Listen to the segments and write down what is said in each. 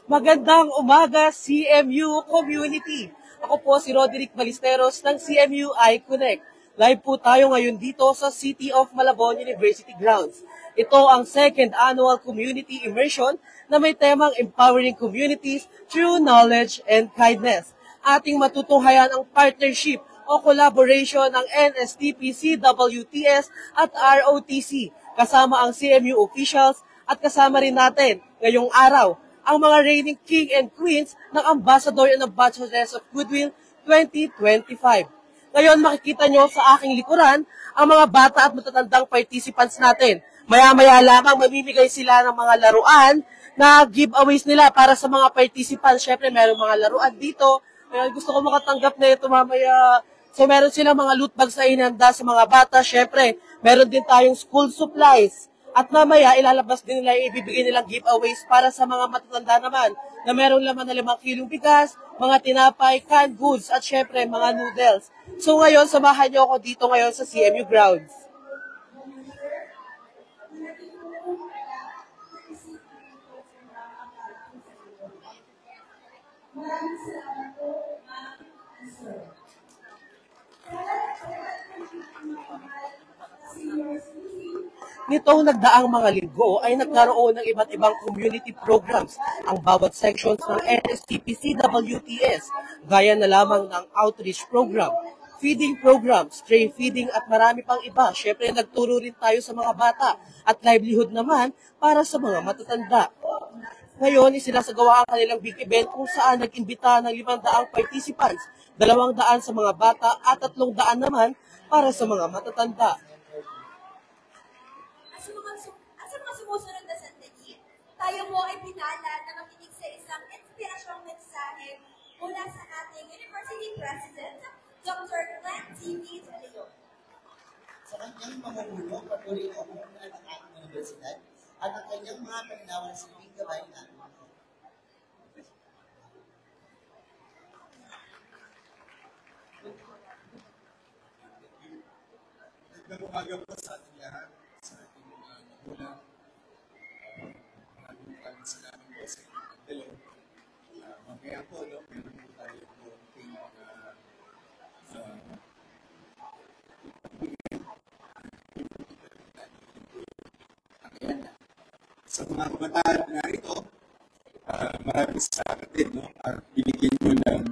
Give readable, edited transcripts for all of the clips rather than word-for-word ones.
Magandang umaga, CMU Community. Ako po si Roderick Ballesteros ng CMU iConnect. Live po tayo ngayon dito sa City of Malabon University Grounds. Ito ang second annual community immersion na may temang Empowering Communities Through Knowledge and Kindness. Ating matutunghayan ang partnership o collaboration ng NSTP, CWTS at ROTC kasama ang CMU officials at kasama rin natin ngayong araw ang mga reigning king and queens ng Ambassador and Ambassadress of Goodwill 2025. Ngayon makikita nyo sa aking likuran ang mga bata at matatandang participants natin. Maya-maya lamang mamimigay sila ng mga laruan na giveaways nila para sa mga participants. Syempre mayroong mga laruan dito. Gusto ko makatanggap na ito mamaya. So meron silang mga loot bags na inanda sa mga bata. Syempre meron din tayong school supplies. At mamaya, ilalabas din nila, ibibigay nilang giveaways para sa mga matatanda naman na meron laman na 5 kilong bigas, mga tinapay, canned goods, at syempre, mga noodles. So ngayon, samahan niyo ako dito ngayon sa CMU Grounds. Nitong nagdaang mga linggo ay nagkaroon ng iba't ibang community programs ang bawat sections ng NSTP-CWTS, gaya na lamang ng outreach program, feeding program, stray feeding at marami pang iba. Siyempre nagturo rin tayo sa mga bata at livelihood naman para sa mga matatanda. Ngayon, isinasagawa ang kanilang big event kung saan nag-imbita ng 500 participants, 200 sa mga bata at 300 naman para sa mga matatanda. Sumusunod na sandali, tayo po ay pinala na makinig sa isang inspirasyong mensahe mula sa ating University President, Dr. Glenn T.V. De Leon. Sa kanyang mamumuno, patuloy na umuunan ng ating universidad at ang kanyang mga paninawa sa silbing gabay natin. Magandang umaga po sa ating lahat, sa ating mga magulang. Maraming salamat po sa inyong pagdalo. Mamaya po, meron po tayo po ating mga sa mga kabataan na ito, maraming salamat din, no? Binigyan nyo ng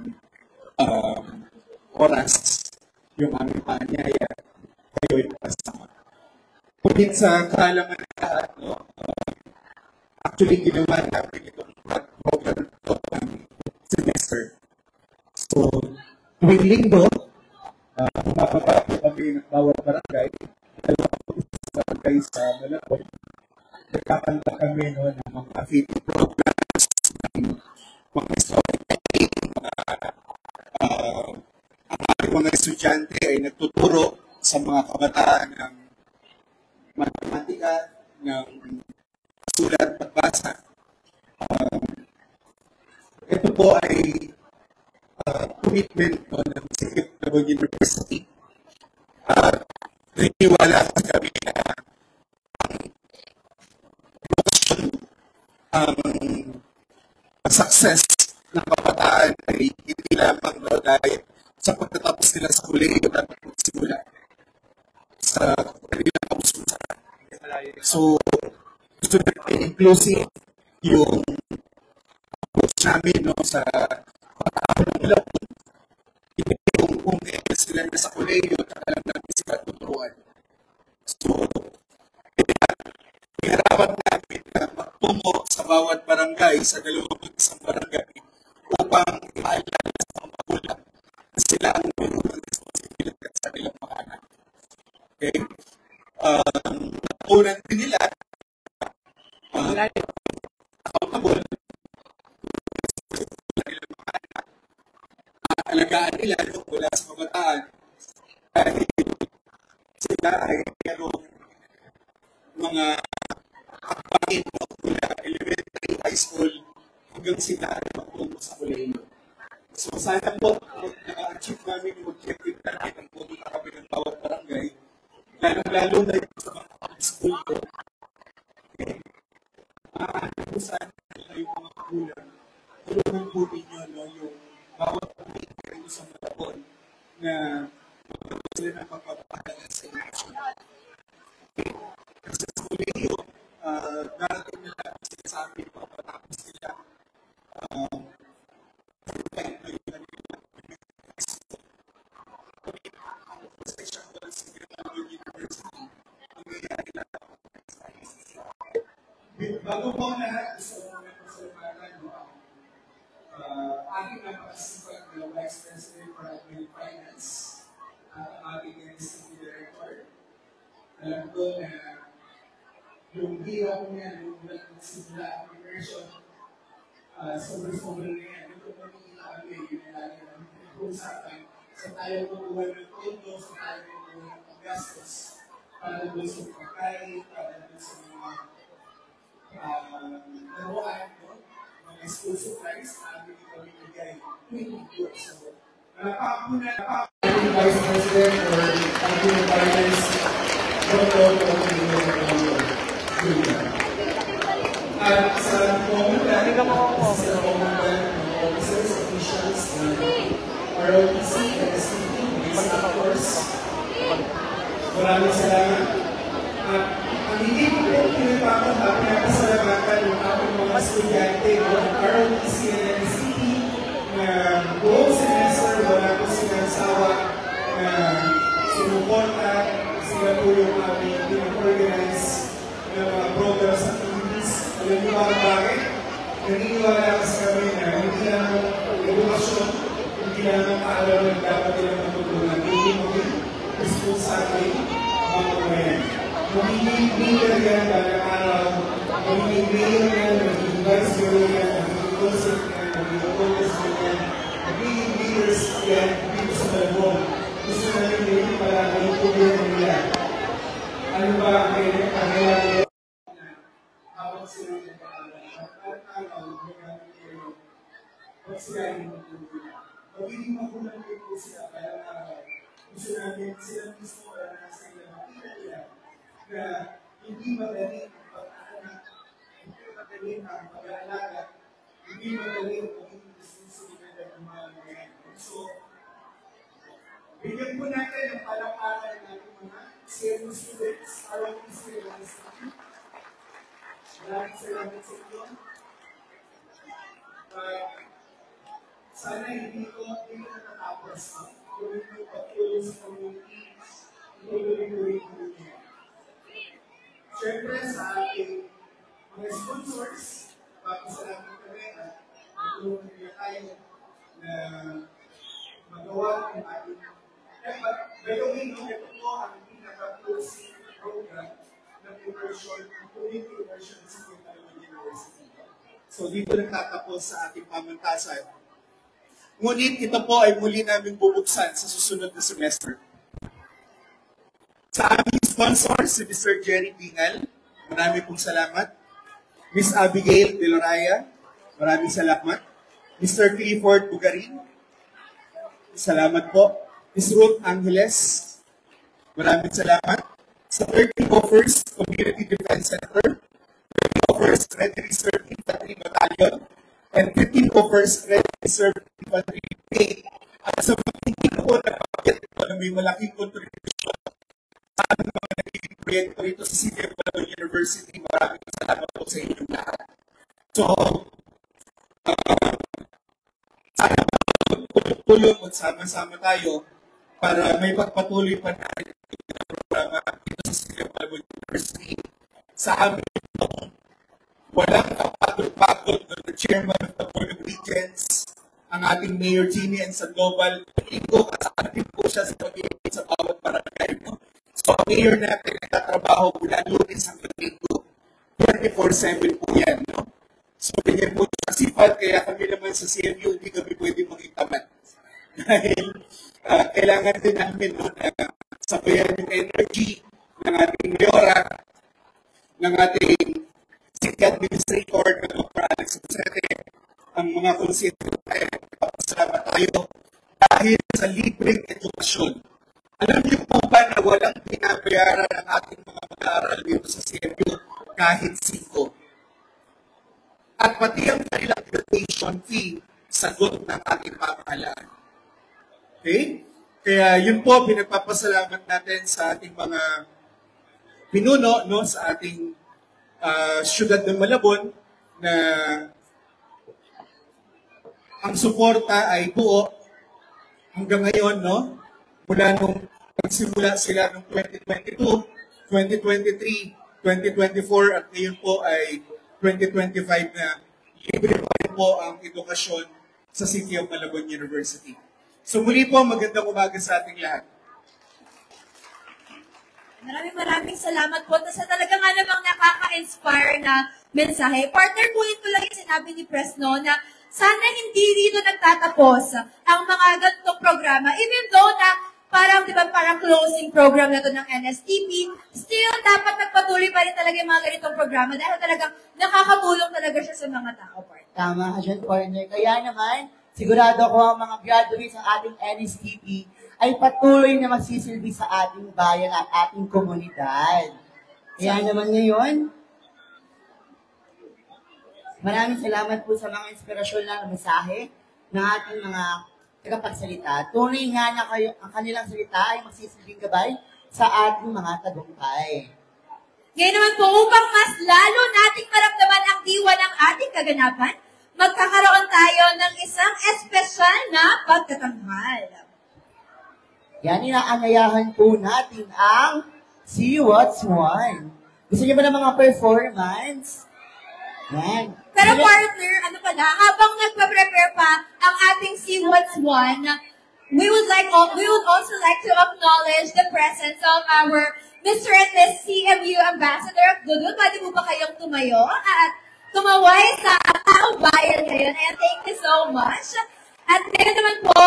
oras yung aming paanyaya kayo ay kasama. Ngunit sa kaalaman ng lahat, no? Actually, ginawa natin itong program ito ng semester. So, tuwing linggo, mapapapag kami ng bawat barangay, barangay sa Malabon, nagkakanta kami no, ng mga feeding programs, ng mga storytelling, ang aming mga estudyante ay nagtuturo sa mga kabataan ng matematika, ng sulat at basa. Ito po ay commitment po ng City of Malabon University. Naniniwala sa kami na ang success ng kabataan ay hindi lamang dahil sa pagtatapos nila sa kolehiyo dapat magsimula sa kanilang kaususan. So, gusto natin inclusive yung approach namin no, sa pag-aaral ng Malabon. Hindi kung sila na sa kolehiyo at alam namin sila tuturuan. So, hirapan namin na magtungo sa bawat barangay, sa 21 barangay, upang maalala sa mga magulang na sila ang mayroon ng responsibilidad sa kanilang mga anak. Okay? Natutunan din nila accountable sa kanilang mga anak. Alagaan nila mula sa kabataan dahil sila ay mayroong mga akbahin mula elementary, high school, hanggang sila ay magtungo sa kolehiyo. So sana po, naka-achieve namin yung objective natin ang pumunta kami ng bawat barangay, lalo na yung sa mga school ko. Okay. Kung saan yung mga kulang tulungan po ninyo yung bawat pumili sa Malabon na sila ng pagpapahalaga sa election. Kasi sa kolehiyo, darating na lang sinasabi pa patapos nila bago po ang lahat, gusto ko na pasalamatan aking napakasipag na Vice President for Admin Finance, aking Executive Director. Alam ko na yung hira ko niya, yung nagsimula ang immersion, sobrang-sobrang na yan. Ito po nakikita kami, yun na lagi namin pinag-uusapan. Sa tayo kukuha ng tondo, sa tayo kukuha ng paggastos, para doon sa pagkain, para doon sa mga laruan, mga school supplies, namin ito ibigay 20 So, nalapak po na, Vice President or Admin Finance, at sa Commandant, sa Commandant, officers, officials, ROTC, STP, of course, maraming salamat. At ang hindi ko po pinagpapahap na kasalamatan ng aking mga estudyante ng ROTC and STP na buong semester wala ko silang sawa na sumuporta. Sila po yung aming pinag-organize ng mga programs at activities. Alam niyo ba bakit? Naniniwala kasi kami na hindi lang ang edukasyon, hindi lang ang kaalaman dapat nilang matulungan. Hindi maging responsable ang mga kabayan. Magiging leader yan balang araw, magiging mayor yan, magiging vice mayor yan, magiging concept yan, magiging congressman yan, magiging leaders yan dito sa Malabon. Gusto namin din pala ang problema nila. Ano ba ang kailangan nila na habang sila nagpapalala? At araw, pag sila ay magpapalala. Magiging magulang din po sila kaya araw. Gusto namin sila mismo para nasa ila makita nila na hindi madali ang pag-aanak, hindi madali ang pag-aalaga, hindi madali ang pagiging responsibilidad ng mga ngayon. So, bigyan po natin ang palakpakan ng ating mga CMU students, ROTC and STP. Maraming salamat sa inyo. Sana hindi ko natatapos. Tuloy ko patuloy sa community, tuloy ko rin niya. Siyempre sa ating mga sponsors, papasalamat kami at matulungan nila tayo na magawa ng ating effort. Gagawin nyo, ito po ang pinaka-closing program ng immersion, community immersion sa Malabon University. So dito nagtatapos sa ating pamantasan. Ngunit ito po ay muli namin bubuksan sa susunod na semester. Sa aming sponsor, si Mr. Jerry Bingal, marami pong salamat. Miss Abigail De Loraya, maraming salamat. Mr. Clifford Bugarin, salamat po. Ms. Ruth Angeles, maraming salamat. Sa 30 Offers Community Defense Center, 30 Offers Red Reserve Infantry Battalion, and 15 Offers Red Reserve Infantry Brigade. At sa mga hindi na po nakapagyan po na may malaking contribution sa aming mga nagiging proyekto rito sa City of Malabon University, maraming salamat po sa inyong lahat. So, sana tulong magsama-sama tayo para may pagpatuloy pa natin ang programa dito sa City of Malabon University. Sa amin itong walang kapagod-pagod na Chairman of the Board of Regents, ang ating Mayor Jeannie and Sandoval, linggo kasama din po siya sa pag-iinit sa bawat barangay. So, ang mayor natin nagtatrabaho mula Lunes hanggang linggo. 24/7 po yan. No? So, ganyan po siya sipag, kaya kami naman sa CMU, hindi kami pwede maging tamad. Dahil kailangan din namin sabayan yung energy ng ating mayora, ng ating city administrator, ng mga Alex Jose, ang mga konsentro tayo, papasalamat tayo dahil sa libreng edukasyon. Alam niyo po ba na walang pinabayaran ng ating mga mag-aaral dito sa CMU kahit 5? At pati ang kanilang graduation fee, sagot ng ating pamahalaan. Okay? Kaya yun po, pinagpapasalamat natin sa ating mga pinuno, no, sa ating syudad ng Malabon, na ang suporta ay buo hanggang ngayon, no? Mula nung nagsimula sila noong 2022, 2023, 2024, at ngayon po ay 2025 na libre pa rin po ang edukasyon sa City of Malabon University. So muli po, magandang umaga sa ating lahat. Maraming salamat po. Sa talaga nga namang nakaka-inspire na mensahe. Partner po ito lang yung sinabi ni Presno na sana hindi dito nagtatapos ang mga ganitong programa. Even though na parang, di ba, parang closing program na ito ng NSTP, still dapat nagpatuloy pa rin talaga yung mga ganitong programa dahil talagang nakakatulong talaga siya sa mga tao, partner. Tama ka dyan, partner. Kaya naman, sigurado ko ang mga graduates ng ating NSTP ay patuloy na magsisilbi sa ating bayan at ating komunidad. Kaya naman ngayon, maraming salamat po sa mga inspirasyon na mensahe ng ating mga tagapagsalita. Tunay nga na ang kanilang salita ay magsisilbing gabay sa ating mga tagumpay. Ngayon naman po, upang mas lalo nating maramdaman ang diwa ng ating kaganapan, magkakaroon tayo ng isang espesyal na pagtatanghal. Yan, inaangayahan po natin ang See What's One. Gusto niyo ba ng mga performance? Yan. Pero partner, ano pala, habang nagpa-prepare pa ang ating See What's One, we would also like to acknowledge the presence of our Mr. and Miss CMU Ambassador of Dudut. Pwede mo ba kayong tumayo at tumaway sa taong bayan ngayon? And thank you so much. At ngayon naman po,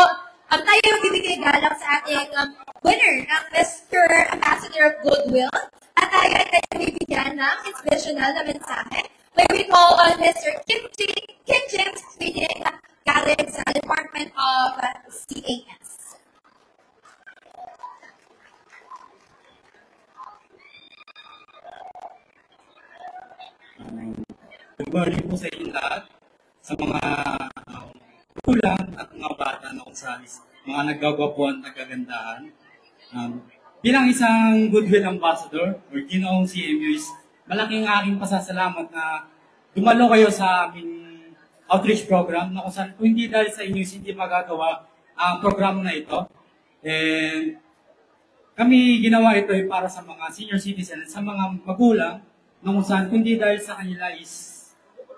tayo magbibigay galang sa ating winner, ang Mr. Ambassador of Goodwill. At tayo ay kayo bibigyan ng inspirational na mensahe. May we call on Mr. Kim James speaking galing sa Department of CAS. Good morning po sa inyo lahat, sa mga kulang at mga bata na kung saan mga naggagapuan, nagagandahan. Bilang isang Goodwill Ambassador or ginoong CMU, malaking aking pasasalamat na dumalo kayo sa aming outreach program na kung saan kung hindi dahil sa inyo hindi magagawa ang program na ito. And kami ginawa ito para sa mga senior citizens, sa mga magulang na kung saan kung hindi dahil sa kanila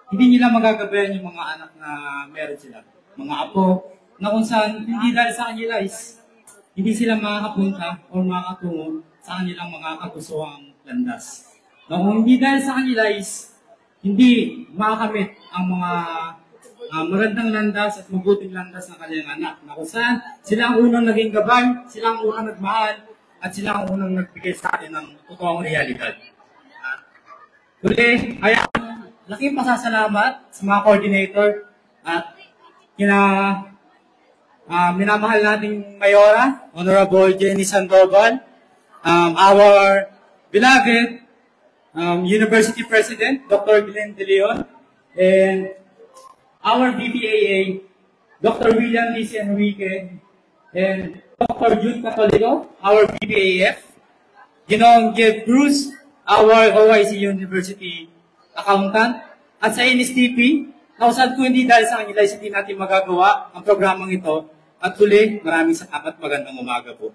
hindi nila magagabayan yung mga anak na meron sila. Mga apo, na kung saan hindi dahil sa kanila hindi sila makakapunta o makatungo sa kanilang mga kagustuhang landas. Na kung hindi dahil sa kanila hindi makakamit ang mga magandang landas at mabuting landas ng kanilang anak. Na kung saan sila ang unang naging gabay, sila ang unang nagmahal, at sila ang unang nagbigay sa atin ng totoong realidad. Uli, kaya laking pasasalamat sa mga coordinator at minamahal nating Mayora, Honorable Jenny Sandoval, our beloved University President, Dr. Glenn De Leon, and our BPAA, Dr. William Liz Enrique, and Dr. Jude Catolico, our BPAF, Ginoong Jeff Cruz, our OIC University accountant, at sa NSTP, nausad ko hindi dahil sa kanila hindi natin magagawa ang programang ito. At huli, maraming salamat, magandang umaga po.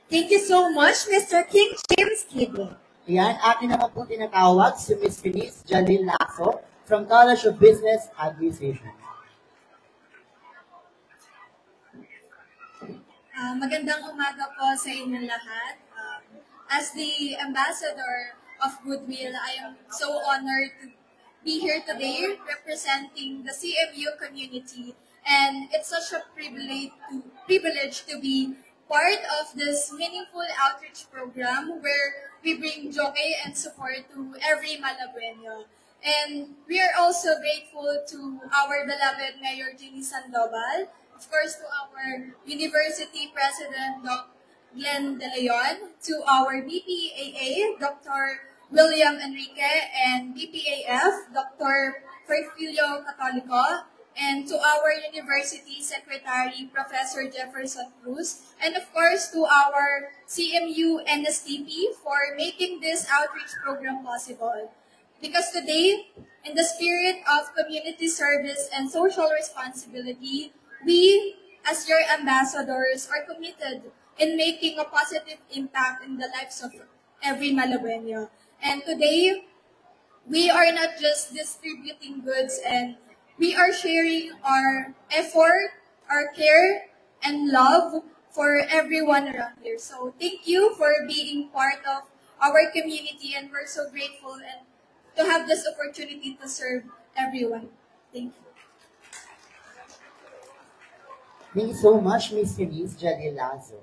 Thank you so much, Mr. King James Kidney. Yan, atin naman po tinatawag si Ms. Feliz Jalil Lasso from College of Business Administration. Magandang umaga po sa inyong lahat. As the Ambassador of Goodwill, I am so honored to be here today representing the CMU community. And it's such a privilege to be part of this meaningful outreach program where we bring joy and support to every Malabueño. And we are also grateful to our beloved Mayor Jenny Sandoval, of course to our University President, Dr. Glenn De Leon, to our BPAA, Dr. William Enrique, and BPAF, Dr. Perfilio Catolico, and to our University Secretary, Professor Jefferson Cruz, and of course to our CMU NSTP for making this outreach program possible. Because today, in the spirit of community service and social responsibility, we, as your ambassadors, are committed in making a positive impact in the lives of every Malabueño. And today, we are not just distributing goods, and we are sharing our effort, our care, and love for everyone around here. So thank you for being part of our community, and we're so grateful and to have this opportunity to serve everyone. Thank you. Thank you so much, Miss Denise Jadilazo.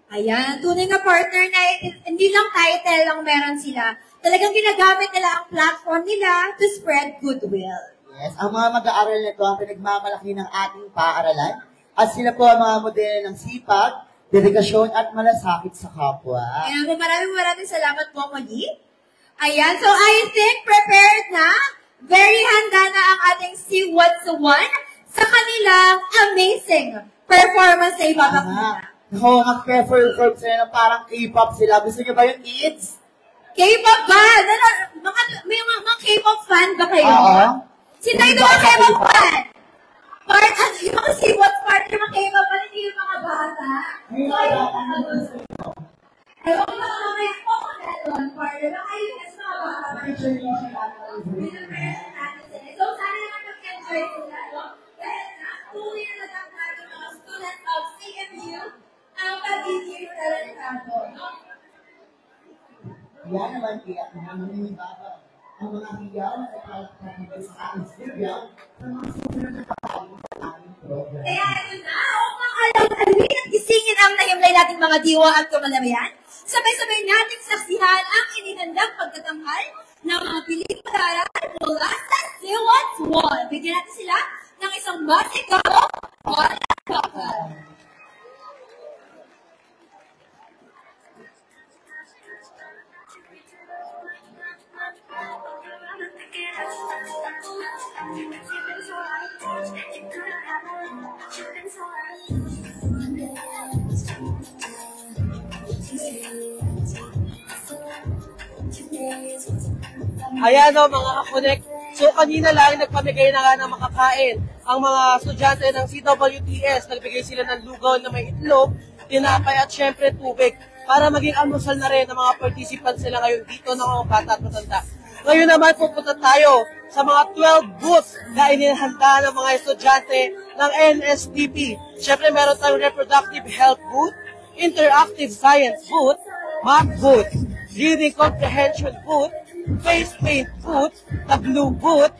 Ayan, tunay na partner na hindi lang title lang meron sila. Talagang ginagamit nila ang platform nila to spread goodwill. Yes, ang mga mag-aaral na ito ang pinagmamalaki ng ating paaralan at sila po ang mga modelo ng sipag, dedikasyon at malasakit sa kapwa. Ayan po, maraming salamat po, Mali. Ayan, so I think prepared na, very handa na ang ating See What's the One sa kanilang amazing performance sa ipapakita. Ako, mag-perform sila ng parang K-pop sila. Gusto niyo ba yung kids? K-pop ba? May mga K-pop fan ba kayo? Oo. Sino yung mga K-pop fan? Yung mga See What's part ng mga K-pop fan, hindi yung mga bata. Ayaw ko mga K-pop fan partner. Baka yung mga bata. So, sana naman mag-enjoy sila. Dahil tuloy na lang natin mga students of CMU ang pag-ibig talentado. Yan naman kaya nanginibaba ang mga hiyaw na kapalakpan sa ating studio ng mga susunod na kapalakpan sa aming program. Kaya ito na, upang alam-alwin at gisingin ang nahimlay nating mga diwa at kamalamayan, sabay-sabay nating saksihan ang inihandang pagtatanghal ng mga piling-padaran mula sa See What's One. Bigyan natin sila ng isang masikaro or kapal. Ayan o mga kakonek. So kanina lang nagpamigay na nga ng makakain ang mga estudyante ng CWTS. Nagbigay sila ng lugaw na may itlog, tinapay at syempre tubig para maging almusal na rin ng mga participants nila ngayon dito ng mga bata at matanda. Ngayon naman pupunta tayo sa mga 12 booths na inihanda ng mga estudyante ng NSTP. Syempre meron tayong reproductive health booth, interactive science booth, math booth, reading comprehension booth, face paint booth, tableau booth,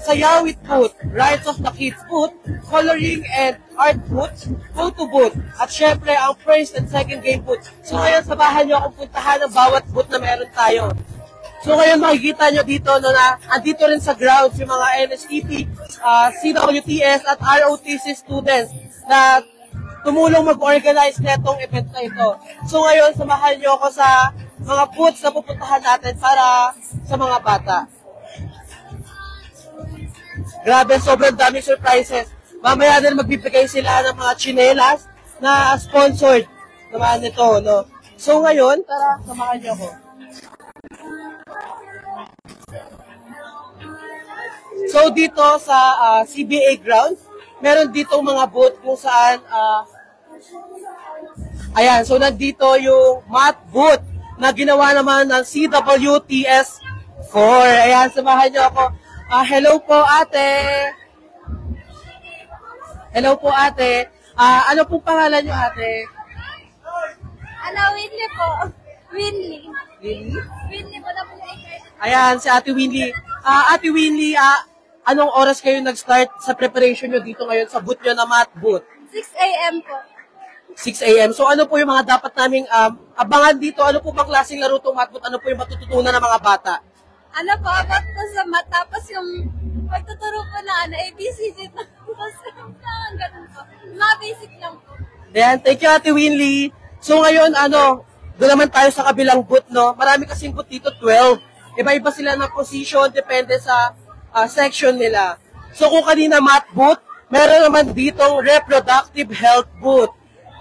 sayawit booth, rights of the kids booth, coloring and art booth, photo booth, at syempre ang first and second game booth. So ngayon sabahan nyo akong puntahan ng bawat booth na meron tayo. So ngayon makikita nyo dito na andito rin sa grounds yung mga NSTP, CWTS at ROTC students na tumulong mag-organize netong event na ito. So ngayon, samahan nyo ako sa mga booths na pupuntahan natin para sa mga bata. Grabe, sobrang daming surprises. Mamaya din magbibigay sila ng mga chinelas na sponsored naman nito, no? So ngayon, tara, samahan nyo ako. So dito sa CBA grounds, meron dito mga booth kung saan ayan, so nandito yung math booth na ginawa naman ng CWTS 4. Ayan, samahan niyo ako. Hello po ate. Hello po ate. Ano pong pangalan niyo ate? Winnie po. Winnie. Winnie? Winnie po na po yung Ayan, si Ate Winnie. Ate Winnie, anong oras kayo nag-start sa preparation nyo dito ngayon sa booth nyo na math booth? 6 a.m. po. 6 a.m. So ano po yung mga dapat naming abangan dito? Ano po bang klaseng laro itong math booth? Ano po yung matututunan ng mga bata? Ano po, about po sa math, tapos yung pagtuturo po na ABCD, tapos ganun po. Mga basic lang po. Ayan, thank you Ate Winnie. So ngayon, doon naman tayo sa kabilang booth, no? Marami kasing booth dito, 12. Iba-iba sila ng position, depende sa section nila. So kung kanina math booth, meron naman ditong reproductive health booth.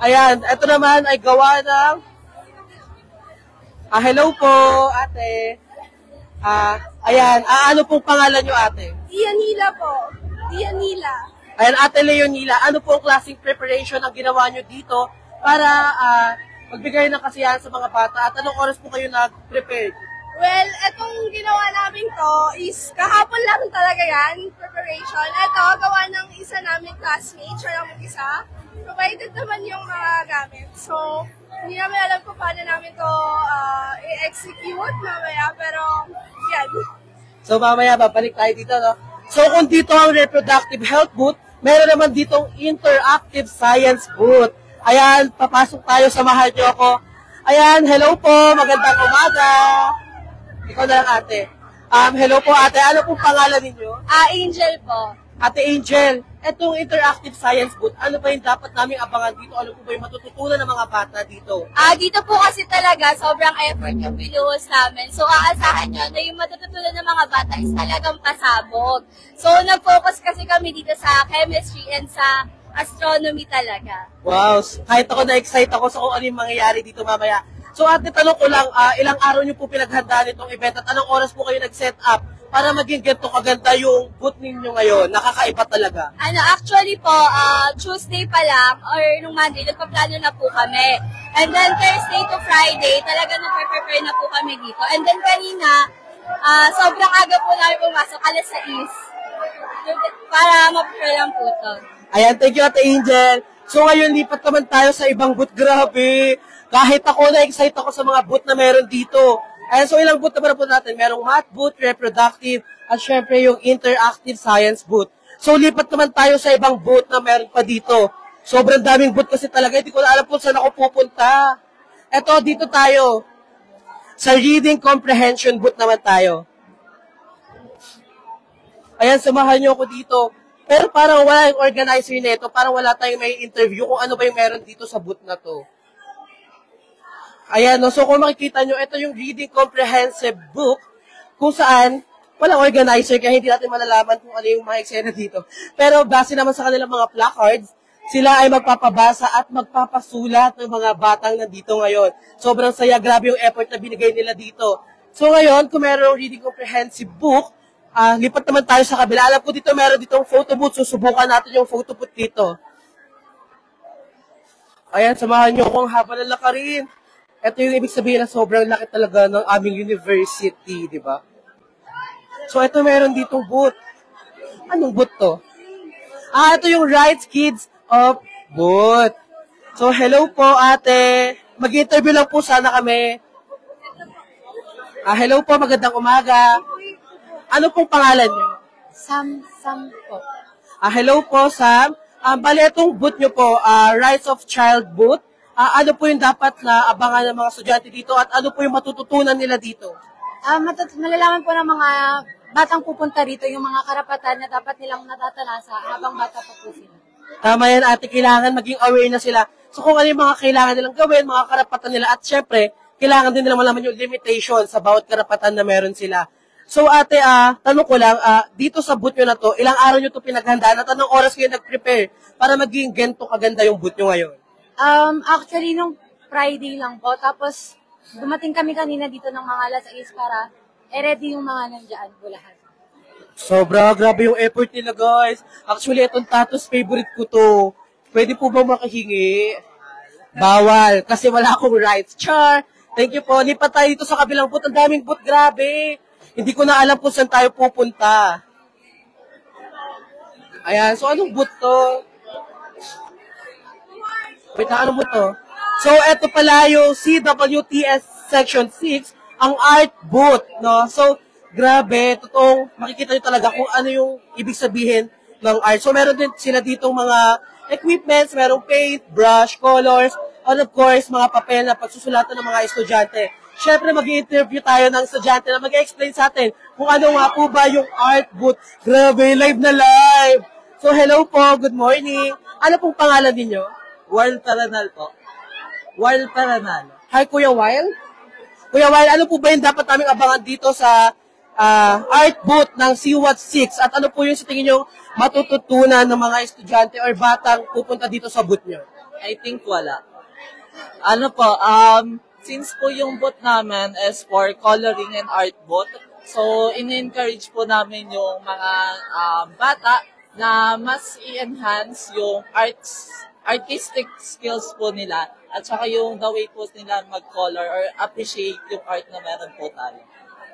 Ayan, ito naman ay gawa ng... hello po, ate. Ayan, ano pong pangalan nyo, ate? Leonila po. Leonila. Ayan, ate Leonila, ano pong klaseng preparation ang ginawa nyo dito para magbigay ng kasiyahan sa mga bata? At anong oras po kayo nag-prepare? Well, etong ginawa namin to is kahapon lang talaga yan, preparation. Ito, gawa ng isa namin classmate, siya lang mag-isa. Provided naman yung mga gamit. So, hindi namin alam kung paano namin to i-execute mamaya, pero yan. So, mamaya babalik tayo dito, no? So, kung dito ang reproductive health booth, meron naman ditong interactive science booth. Ayan, papasok tayo, samahan niyo ako. Ayan, hello po, magandang umaga. Ikaw na lang, ate. Hello po, ate. Ano pong pangalan ninyo? Angel po. Ate Angel, etong interactive science booth, ano ba yung dapat naming abangan dito? Ano po ba yung matututunan ng mga bata dito? Dito po kasi talaga, sobrang effort yung binuhos namin. So, aasahan nyo na yung matututunan ng mga bata is talagang pasabog. So, nag-focus kasi kami dito sa chemistry and sa astronomy talaga. Wow, kahit ako na-excite ako sa kung ano yung mangyayari dito mamaya. So, ate, tanong ko lang, ilang araw nyo po pinaghandaan itong event at anong oras po kayo nag-set up para maging ganito kaganda yung booth ninyo ngayon? Nakakaiba talaga. Actually po, Tuesday pa lang, or nung Monday, nagpaplano na po kami. And then Thursday to Friday, talaga nagpe-prepare na po kami dito. And then kanina, sobrang aga po namin pumasok, 6:00. Para ma-prepare lang po ito. Ayan, thank you, Ate Angel. So ngayon, lipat naman tayo sa ibang booth. Grabe. Kahit ako, na-excite ako sa mga booth na meron dito. Ayan, so ilang booth naman po natin. Merong math booth, reproductive, at syempre yung interactive science booth. So lipat naman tayo sa ibang booth na meron pa dito. Sobrang daming booth kasi talaga. Hindi ko na alam kung saan ako pupunta. Eto, dito tayo. Sa reading comprehension booth naman tayo. Ayan, samahan nyo ako dito. Pero parang wala yung organizer nito. Parang wala tayong may interview kung ano ba yung meron dito sa booth na to. Ayan, no? So kung makikita nyo, ito yung reading comprehensive book kung saan walang organizer kaya hindi natin malalaman kung ano yung mga eksena dito. Pero base naman sa kanilang mga placards, sila ay magpapabasa at magpapasulat ng mga batang nandito ngayon. Sobrang saya, grabe yung effort na binigay nila dito. So ngayon, kung meron reading comprehensive book, lipat naman tayo sa kabila. Alam ko dito meron ditong photo booth, susubukan natin yung photo booth dito. Ayan, samahan nyo kung haba ng lakarin. Ito yung ibig sabihin na sobrang laki talaga ng aming university, di ba? So, ito meron ditong booth. Anong booth to? Ito yung Rights Kids of Booth. So, hello po, ate. Mag-interview lang po sana kami. Hello po, magandang umaga. Ano pong pangalan niyo? Sam po. Hello po, Sam. Bale, itong booth nyo po, Rights of Child Booth. Ano po yung dapat na abangan ng mga estudyante dito at ano po yung matututunan nila dito? Malalaman po ng mga batang pupunta rito yung mga karapatan na dapat nilang natatanasa habang bata pa po sila. Tama yan, ate. Kailangan maging aware na sila. So kung ano yung mga kailangan nilang gawin, mga karapatan nila at syempre, kailangan din nila malaman yung limitation sa bawat karapatan na meron sila. So ate, tanong ko lang, dito sa booth nyo na to, ilang araw nyo to pinaghandaan at anong oras kayo nag-prepare para maging ganito kaganda yung booth nyo ngayon? Actually, nung Friday lang po. Tapos, dumating kami kanina dito ng mga 6:00 para ready yung mga nandiyan po lahat. Sobra, grabe yung effort nila, guys. Actually, itong tattoos, favorite ko to. Pwede po ba makahingi? Bawal, kasi wala akong rights. Char! Thank you po. Lipat tayo dito sa kabilang booth. Ang daming booth, grabe. Hindi ko na alam kung saan tayo pupunta. Ayan, so anong booth to? Wait, ano mo to? So, eto pala yung CWTS Section 6, ang art booth, no? So, grabe, totoong makikita nyo talaga kung ano yung ibig sabihin ng art. So, meron din sila ditong mga equipments, merong paint, brush, colors, and of course, mga papel na pagsusulatan ng mga estudyante. Siyempre, mag-i-interview tayo ng estudyante na mag-explain sa atin kung ano nga po ba yung art booth. Grabe, live na live! So, hello po, good morning. Ano pong pangalan ninyo? Wild Taranal po. Wild Taranal. Hi, Kuya Weil. Kuya Weil, ano po ba yung dapat naming abangan dito sa art booth ng CWAT 6? At ano po yung sa tingin nyo matututunan ng mga estudyante or batang pupunta dito sa booth nyo? I think wala. Ano po, since po yung booth namin is for coloring and art booth, so in-encourage po namin yung mga bata na mas i-enhance yung artistic skills po nila at saka yung the way po nila mag-color or appreciate yung art na meron po tayo.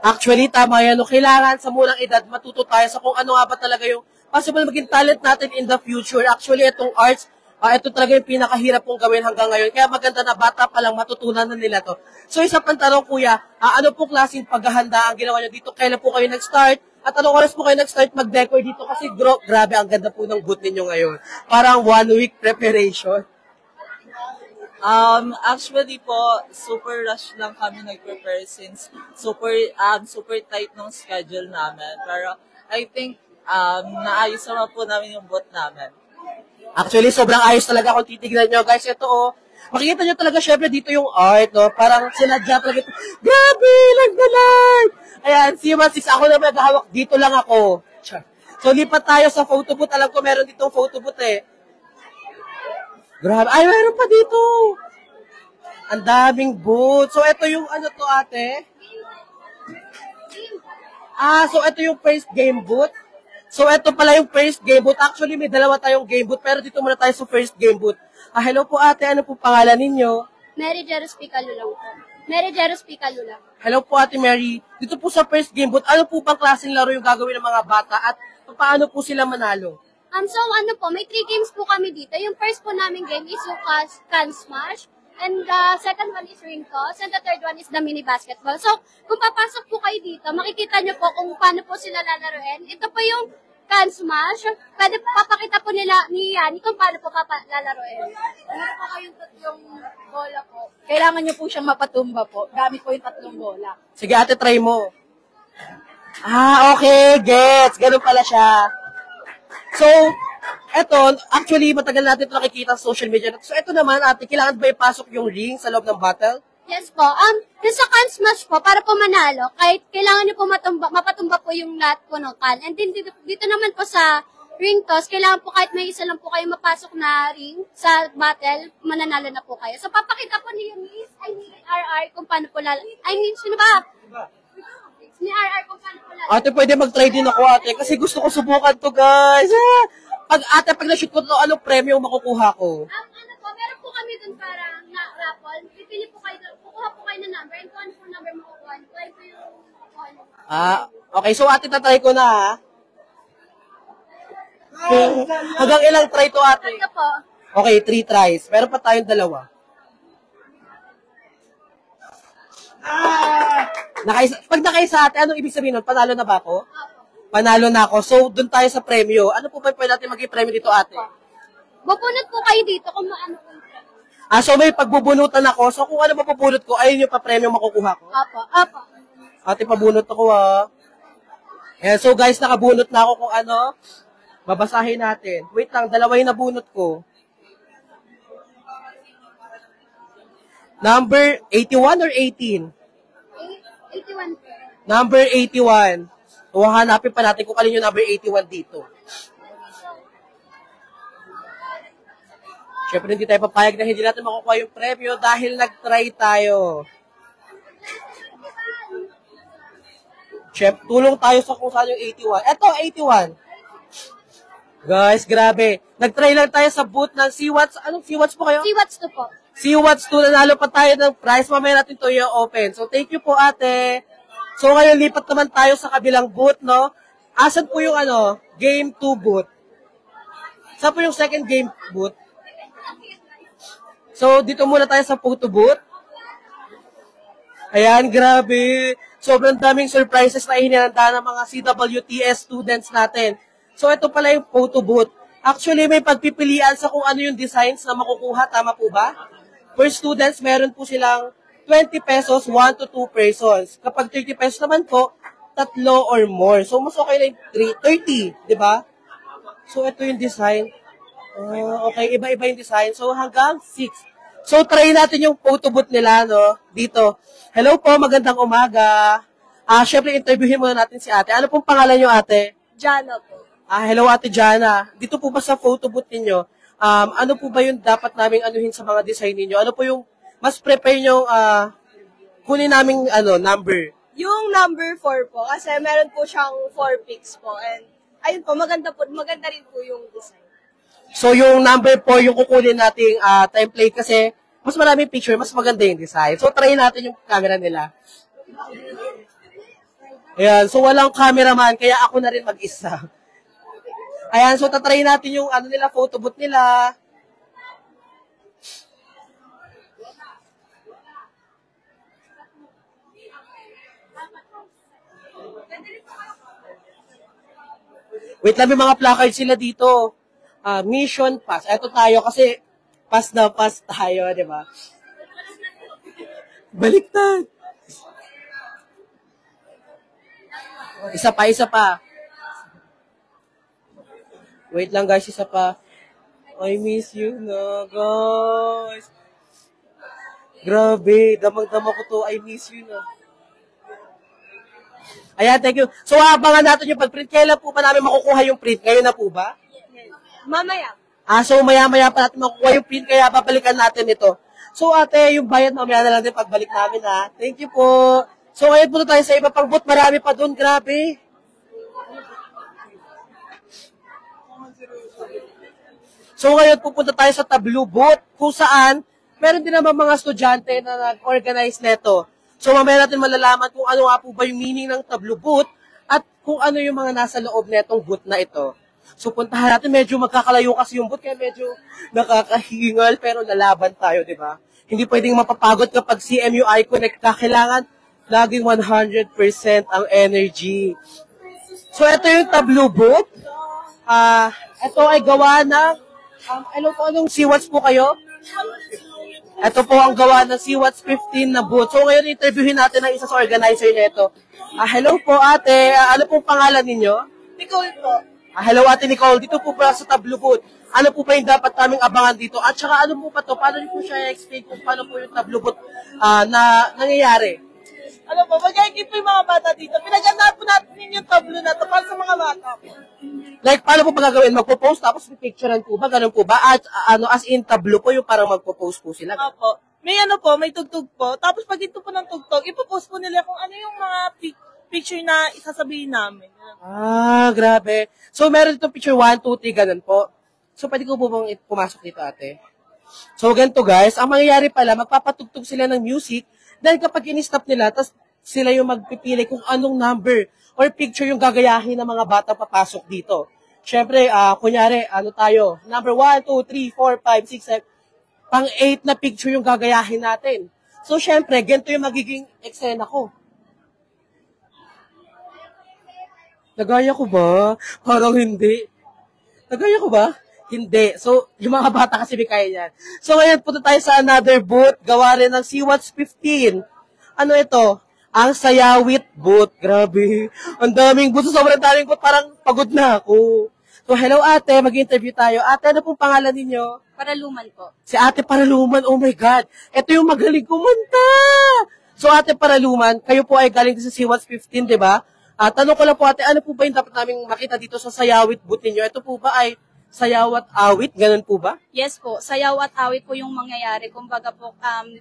Actually, tama yan. No? Kailangan sa munang edad matuto tayo sa kung ano nga ba talaga yung possible maging talent natin in the future. Actually, itong arts, ito talaga yung pinakahirap kong gawin hanggang ngayon. Kaya maganda na bata pa lang matutunan na nila to. So, isa pang tanong, Kuya, ano po klaseng paghahanda ang ginawa nyo dito? Kailan po kayo nag-start? At anong oras po kayo nag-start mag-decor dito? Kasi grabe, ang ganda po ng booth ninyo ngayon. Parang 1 week preparation. Actually po, super rush lang kami nag-prepare since super tight ng schedule namin. Pero I think naayos naman po namin yung booth namin. Actually, sobrang ayos talaga kung titignan nyo. Guys, ito makikita nyo talaga syempre dito yung art, no? Parang sinadya talaga ito. Grabe, nagdalag! Ayan, si Mansis, ako na maghahawak. Dito lang ako. So, lipat tayo sa photo booth. Alam ko meron ditong photo booth eh. Grabe. Ay, meron pa dito. Ang daming booth. So, ito yung ano to, ate? So ito yung first game booth. So, ito pala yung first game booth. Actually, may dalawa tayong game booth, pero dito muna tayo sa first game booth. Hello po, ate. Ano po pangalan ninyo? Mary Jeros Picalo lang po. Mary Jeros Picalo lang. Hello po, ate Mary. Dito po sa first game booth, ano po bang klaseng laro yung gagawin ng mga bata at paano po sila manalo? So ano po, may 3 games po kami dito. Yung first po namin game is yung Can Smash. And the second one is Ring Toss. And the third one is the mini basketball. So, kung papasok po kayo dito, makikita nyo po kung paano po sila lalaroin. Ito po yung Can Smash. Pwede po papakita po nila ni Yani kung paano po lalaroin. Meron po kayong 3 bola po. Kailangan nyo po siyang mapatumba po. Gamit po yung 3 bola. Sige, ate, try mo. Okay, gets. Ganun pala siya. So, eto, actually, matagal natin ito nakikita sa social media. So, eto naman, ate, kailangan ba ipasok yung ring sa loob ng battle? Yes po. Yung sa Can Smash po, para po manalo, kahit kailangan nyo po mapatumba po yung lahat po ng can. And then, dito naman po sa Ring Toss, kailangan po kahit may isa lang po kayo mapasok na ring sa battle, mananalo na po kayo. So, papakita po ni RR kung paano po sino ba? Ni RR kung paano po Ate, pwede mag-try din ako, ate, kasi gusto ko subukan to, guys. Pag na-shoot ko to, anong premyo makukuha ko? Ano po, meron po kami dun parang na-raffle. Pipili po kayo dun, kukuha po kayo ng number, and kung ano po number makukuha, try po yung okay, so ate, tatry ko na, ha? Hanggang ilang try to, ate? Ano po? Okay, 3 tries. Meron pa tayong 2. Pag nakaisa, ate, anong ibig sabihin nun? Panalo na ba ako? Panalo na ako. So, dun tayo sa premyo. Ano po ba pwede natin maging premyo dito, ate? Bubunot po kayo dito kung maano po. So may pagbubunutan ako. So, kung ano mapupulot ko, ayun yung pa-premyo makukuha ko. Apo. Ate, pabunot ako, ha? Ayan, so guys, nakabunot na ako kung ano. Babasahin natin. Wait lang, 2 yung nabunot ko. Number 81 or 18? 81 po. Number 81. So, hanapin pa natin kung alin yung number 81 dito. Siyempre, hindi tayo papayag na hindi natin makukuha yung premyo dahil nag-try tayo. Siyempre, tulong tayo sa kung saan yung 81. Eto, 81. Guys, grabe. Nag-try lang tayo sa booth ng CWATS. Anong CWATS po kayo? CWATS 2 po. CWATS 2, nanalo pa tayo ng prize. Mamaya natin to yung open. So, thank you po, ate. So, ngayon, lipat naman tayo sa kabilang booth, no? Asan po yung, game 2 booth? Saan po yung second game booth? So, dito muna tayo sa photo booth. Ayan, grabe. Sobrang daming surprises na hinihanda ng mga CWTS students natin. So, ito pala yung photo booth. Actually, may pagpipilian sa kung ano yung designs na makukuha. Tama po ba? For students, meron po silang 20 pesos, 1 to 2 persons. Kapag 30 pesos naman po, 3 or more. So, mas okay na yung 30, di ba? So, ito yung design. Okay, iba-iba yung design. So, hanggang 6. So, try natin yung photo booth nila, no? Dito. Hello po, magandang umaga. Syempre, interviewin muna natin si ate. Ano pong pangalan niyo, ate? Jana po. Hello, ate Jana. Dito po ba sa photo booth ninyo, ano po ba yung dapat naming anuhin sa mga design ninyo? Ano po yung mas prepare nyo kunin naming number? Yung number 4 po, kasi meron po siyang 4 pics po. And, ayun po, maganda rin po yung design. So, yung number 4, yung kukunin nating template kasi mas maraming picture, mas maganda yung design. So, try natin yung camera nila. Ayan, so walang cameraman, kaya ako na rin mag-isa. Ayan, so tatry natin yung nila, photo booth nila. Wait lang, may mga placard sila dito. Mission pass. Eto tayo kasi pass na pass tayo, di ba? Baliktad. Isa pa. Wait lang guys, isa pa. I miss you na, guys. Grabe, damang-dama ko to. I miss you na. Ayan, thank you. So, abangan natin yung pag-print. Kailan po ba namin makukuha yung print? Ngayon na po ba? Mamaya. So maya-maya pa natin makukuha yung print, kaya babalikan natin ito. So ate, yung bayad mamaya na lang din pagbalik namin ha. Thank you po. So ngayon punta tayo sa iba pang booth. Marami pa doon, grabe. So ngayon pupunta tayo sa tableau booth, kung saan meron din naman mga estudyante na nag-organize neto. So mamaya natin malalaman kung ano nga po ba yung meaning ng tableau booth at kung ano yung mga nasa loob netong booth na ito. So, puntahan natin. Medyo magkakalayo kasi yung booth, kaya medyo nakakahingal, pero lalaban tayo, di ba? Hindi pwedeng mapapagod kapag CMU iConnect ka. Kailangan laging 100% ang energy. So, ito yung tableau booth. Ito ay gawa ng, anong CWATS po kayo? Ito po ang gawa ng CWATS 15 na booth. So, ngayon interviewin natin ang isa sa organizer nito. Hello po, ate. Ano pong pangalan ninyo? Nicole po. Hello, Ate Nicole. Dito po pala sa tableau booth. Ano po pa yung dapat naming abangan dito? At saka ano po pa to? Paano niyo po siya i-explain kung paano po yung tableau booth na nangyayari? Alam po, mag-i-keep po yung mga bata dito. Pinagandaan po natin yung tableau na to para sa mga bata po. Like, paano po magagawin? Magpo-post tapos pipicturean po ba? Ganun po ba? At as in tableau po yung parang magpo-post po sila? Opo. May may tugtog po. Tapos pag ito po ng tugtog, ipopost po nila kung ano yung mga picture na isasabihin namin. Grabe. So, meron itong picture 1, 2, 3, ganun po. So, pwede ko po bang pumasok dito, ate? So, ganito guys, ang mangyayari pala, magpapatugtog sila ng music dahil kapag in-stop nila, tapos sila yung magpipili kung anong number or picture yung gagayahin ng mga bata papasok dito. Siyempre, kunyari, tayo? Number 1, 2, 3, 4, 5, 6, 7. Pang-8 na picture yung gagayahin natin. So, siyempre, ganito yung magiging eksena ko. Nagaya ko ba? Parang hindi. Nagaya ko ba? Hindi. So, yung mga bata kasi may kaya yan. So, ngayon, punta tayo sa another booth. Gawa rin ng CWATS 15. Ano ito? Ang Sayawit booth. Grabe. Ang daming booth. So, sobrang daming booth. Parang pagod na ako. So, hello ate. Mag-interview tayo. Ate, ano pong pangalan ninyo? Paraluman po. Si Ate Paraluman. Oh my God. Ito yung magaling kumanta. So, Ate Paraluman, kayo po ay galing sa CWATS 15, di ba? Tanong ko lang po ate, ano po ba yung dapat naming makita dito sa Sayawit booth ninyo? Ito po ba ay sayaw at awit? Ganun po ba? Yes po, sayaw at awit po yung mangyayari. Kumbaga po,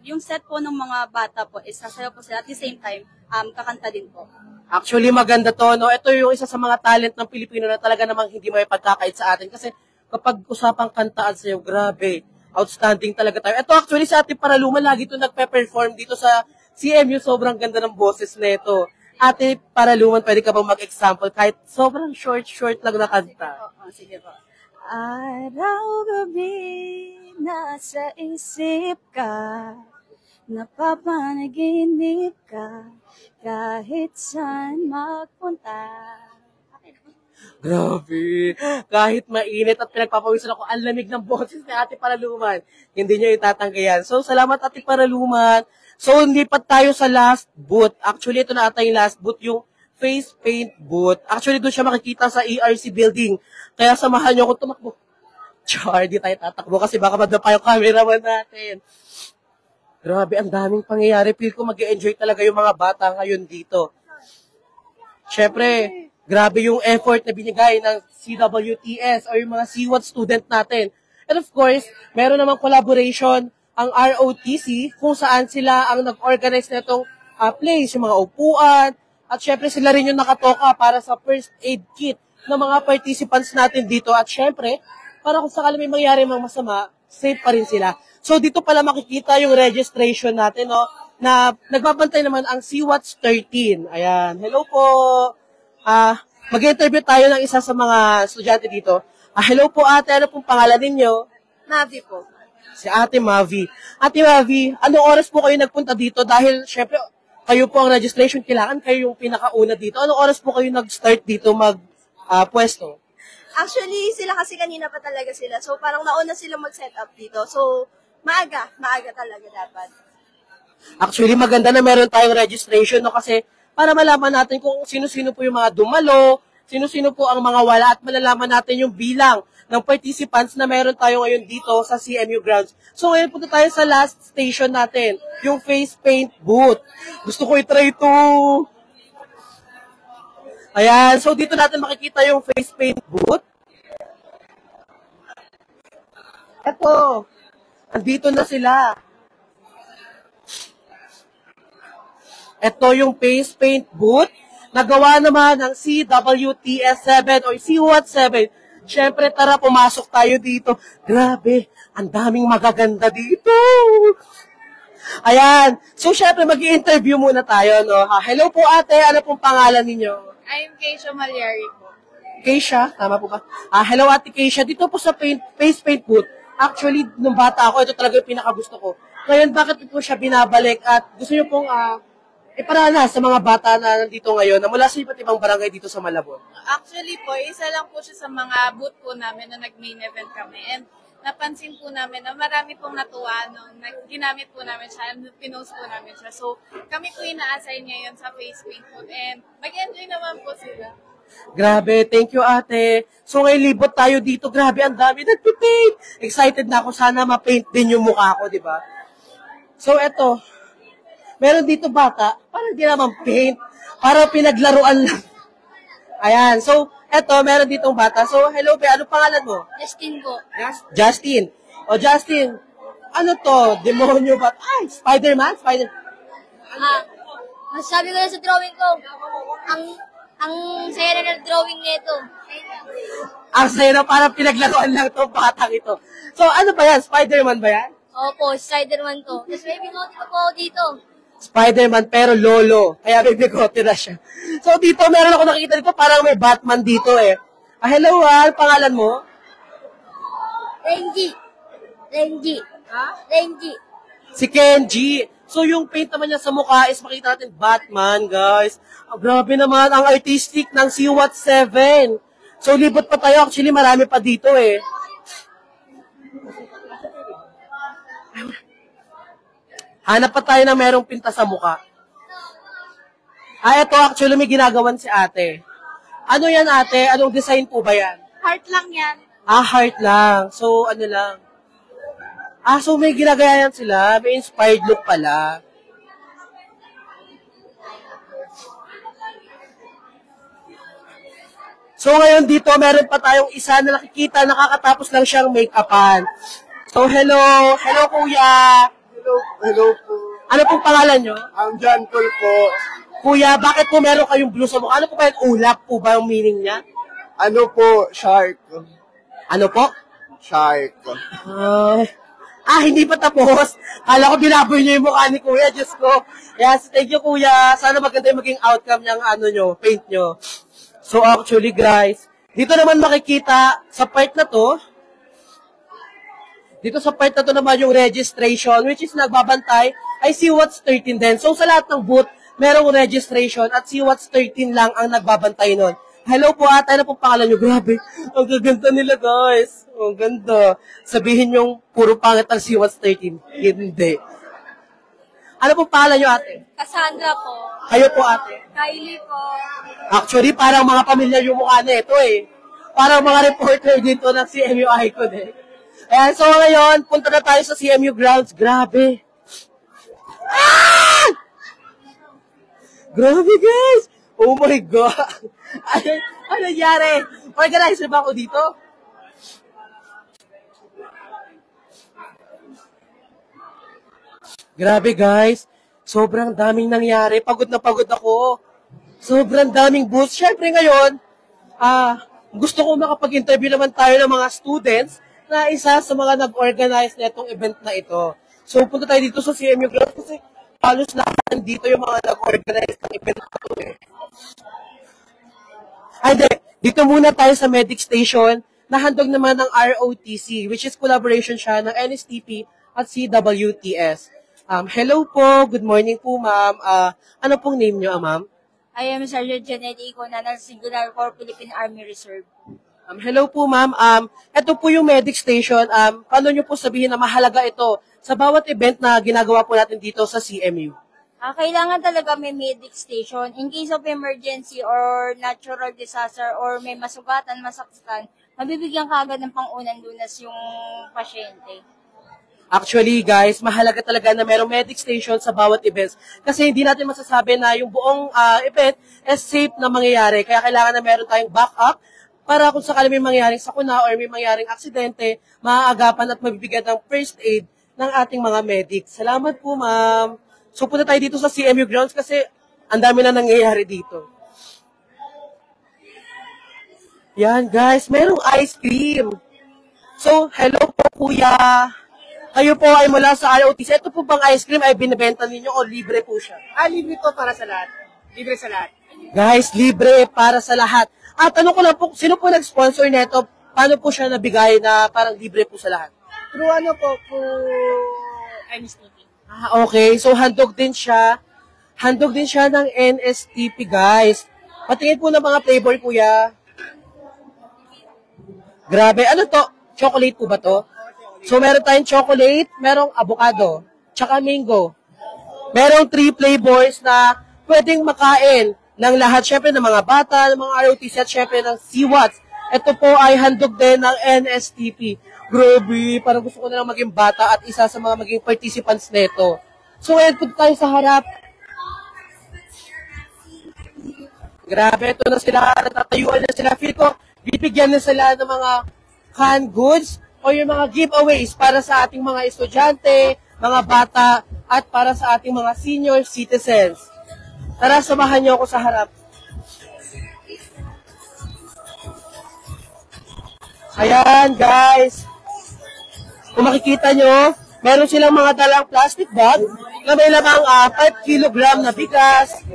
yung set po ng mga bata po is sasayaw po sila at the same time, kakanta din po. Actually, maganda to, no? Ito yung isa sa mga talent ng Pilipino na talaga namang hindi may pagkakait sa atin. Kasi kapag usapang kanta at sayaw, grabe, outstanding talaga tayo. Ito actually sa ating Paraluman, lagi ito nagpe-perform dito sa CMU. Sobrang ganda ng boses nito. Ate Paraluman, pwede ka bang mag-example kahit sobrang short lang na kanta? Oo, sige po. Araw-gabi, nasa isip ka, napapanaginip ka, kahit saan magpunta. Grabe, kahit mainit at pinagpapawisan ako, ang lamig ng boses ni Ate Paraluman, hindi niya itatanggayan. So, salamat Ate Paraluman. So, hindi pa tayo sa last booth. Actually, ito na ata yung last booth, yung face paint booth. Actually, doon siya makikita sa ERC building. Kaya samahan niyo ako tumakbo. Char, di tayo tatakbo kasi baka madapa yung cameraman natin. Grabe, ang daming pangyayari. Feel ko mag-enjoy talaga yung mga bata ngayon dito. Siyempre, grabe yung effort na binigay ng CWTS o yung mga CWAT student natin. And of course, meron namang collaboration ang ROTC kung saan sila ang nag-organize na itong place, yung mga upuan, at syempre sila rin yung nakatoka para sa first aid kit ng mga participants natin dito. At syempre, para kung sakali may mangyari mga masama, safe pa rin sila. So dito pala makikita yung registration natin, no, na nagbabantay naman ang CWATS 13. Ayan, hello po. Mag-interview tayo ng isa sa mga estudyante dito. Hello po ate, ano pong pangalan ninyo? Mavi po. Si Ate Mavi. Ate Mavi, anong oras po kayo nagpunta dito? Dahil syempre, kayo po ang registration, kailangan kayo yung pinakauna dito. Anong oras po kayo nag-start dito mag-pwesto? Actually, sila kasi kanina pa talaga sila. So, parang nauna sila mag-set up dito. So, maaga talaga dapat. Actually, maganda na meron tayong registration, no? Kasi para malaman natin kung sino-sino po yung mga dumalo, sino-sino po ang mga wala, at malalaman natin yung bilang ng participants na meron tayo ngayon dito sa CMU grounds. So, ngayon punta tayo sa last station natin, yung face paint booth. Gusto ko i-try ito. Ayan, so dito natin makikita yung face paint booth. Eto, andito na sila. Ito yung face paint booth. Nagawa naman ng CWTS 7 o CWAT 7. Siyempre, tara, pumasok tayo dito. Grabe, ang daming magaganda dito. Ayan. So, siyempre, mag-i-interview muna tayo, no? Hello po, ate. Ano pong pangalan ninyo? I'm Keisha Malyari po. Keisha? Tama po ba? Hello, ate Keisha. Dito po sa face paint booth. Actually, nung bata ako, ito talaga yung pinakagusto ko. Ngayon, bakit po siya binabalik? At gusto nyo pong iparanas sa mga bata na nandito ngayon na mula sa iba't ibang barangay dito sa Malabon? Actually po, isa lang po siya sa mga booth po namin na nag-main event kami. And napansin po namin na marami pong natuwa nung ginamit po namin siya and pinost po namin siya. So, kami po ina-assign ngayon sa face paint booth and mag-enjoy naman po sila. Grabe, thank you ate. So ngayon libot tayo dito, grabe ang dami nagpipaint. Excited na ako, sana ma-paint din yung mukha ko, di ba? So eto, meron dito bata, parang di naman paint, para pinaglaruan lang. Ayan, so eto, meron ditong bata. So hello be, ano pangalan mo? Justin po. Justin. O Justin, ano to? Demonyo ba? Ay, Spider-Man? Masasabi ko na sa drawing ko, ang saya na ng drawing nito. Ang saya na, parang pinaglaruan lang to, batang ito. So ano ba yan? Spider-Man ba yan? Opo, Spider-Man to. Tapos may bigote pa po ako dito. Spider-Man pero lolo. Kaya may bigote na siya. So dito, meron ako nakikita dito, parang may Batman dito eh. Hello, pangalan mo? Renji. Si Kenji. So yung paint naman niya sa mukha is makita natin Batman, guys. Grabe naman ang artistic ng CWAT 7. So libot pa tayo. Actually, marami pa dito eh. Hanap pa tayo na merong pinta sa mukha. Ito actually may ginagawan si ate. Ano yan ate? Anong design po ba yan? Heart lang yan. Heart lang. So ano lang. So may ginagayan sila. May inspired look pala. So ngayon dito, meron pa tayong isa na nakikita, nakakatapos lang siyang make-upan. So hello. Hello kuya. Hello po. Ano pong pangalan nyo? I'm John Paul po. Kuya, bakit po meron kayong blue sa mukha? Ano po ba yung ulap po ba yung meaning niya? Ano po? Shark. Ano po? Shark. Hindi pa tapos. Kala ko binaboy niyo yung mukha ni Kuya. Diyos ko. Yes, thank you Kuya. Sana maganda yung maging outcome ng paint nyo. So actually guys, dito naman makikita sa part na to. Dito sa part na to naman yung registration, which is nagbabantay ay CWATS 13 din. So sa lahat ng booth, merong registration at CWATS 13 lang ang nagbabantay nun. Hello po ate, ano pong pangalan nyo? Grabe, ang gaganda nila guys. Ang ganda. Sabihin yung puro pangit ang CWATS 13. Hindi. Ano pong pangalan nyo ate? Cassandra po. Kayo po ate? Kylie po. Actually, parang mga pamilyar yung mukha na ito eh. Parang mga reporter dito ng CMU Icon eh. Ayan, so ngayon, punta na tayo sa CMU grounds. Grabe. Ah! Grabe, guys. Oh my God. Ano nangyari? Organizer ba ako dito? Grabe, guys. Sobrang daming nangyari. Pagod na pagod ako. Sobrang daming booths. Siyempre ngayon, gusto ko makapag-interview naman tayo ng mga students na isa sa mga nag-organize na itong event na ito. So, punta tayo dito sa CMU Grounds kasi halos lahat dito yung mga nag-organize ng event na ito. Dito muna tayo sa Medic Station na handog naman ng ROTC, which is collaboration siya ng NSTP at CWTS. Hello po, good morning po ma'am. Ano pong name nyo, ma'am? I am Sergeant Janet Icona ng Singular Corps Philippine Army Reserve. Hello po ma'am. Ito po yung Medic Station. Paano nyo po sabihin na mahalaga ito sa bawat event na ginagawa po natin dito sa CMU? Kailangan talaga may medic station. In case of emergency or natural disaster or may masugatan, masaktan, mabibigyan ka agad ng pang-unang lunas yung pasyente. Actually, guys, mahalaga talaga na merong medic station sa bawat events. Kasi hindi natin masasabi na yung buong event is safe na mangyayari. Kaya kailangan na meron tayong backup para kung sakali may mangyaring sakuna or may mangyaring aksidente, maaagapan at mabibigyan ng first aid ng ating mga medics. Salamat po, ma'am. So, punta tayo dito sa CMU Grounds kasi ang dami na nangyayari dito. Yan, guys. Merong ice cream. So, hello po, kuya. Kayo po ay mula sa ROTC. Ito po bang ice cream ay binibenta ninyo o libre po siya? Libre po para sa lahat. Libre sa lahat. Guys, libre para sa lahat. At tanong ko lang po, sino po nag-sponsor nito? Paano po siya nabigay na parang libre po sa lahat? Through ano po, NSTP. Okay. So, handog din siya. Handog din siya ng NSTP, guys. Patingin po ng mga flavor, kuya. Grabe. Ano to? Chocolate po ba to? So, meron tayong chocolate, merong avocado, tsaka mango. Merong 3 flavors na pwedeng makain ng lahat, syempre ng mga bata, ng mga ROTC at syempre ng CWATS. Ito po ay handog din ng NSTP. Grabe, parang gusto ko na lang maging bata at isa sa mga maging participants nito. So, ngayon punta tayo sa harap. Grabe, ito na sila, natatayuan na sila. Feel ko, bibigyan na sila ng mga canned goods o yung mga giveaways para sa ating mga estudyante, mga bata, at para sa ating mga senior citizens. Tara, samahan niyo ako sa harap. Ayan, guys. Kung makikita nyo, meron silang mga dalang plastic bag na may lamang 5 kilogram na bigas.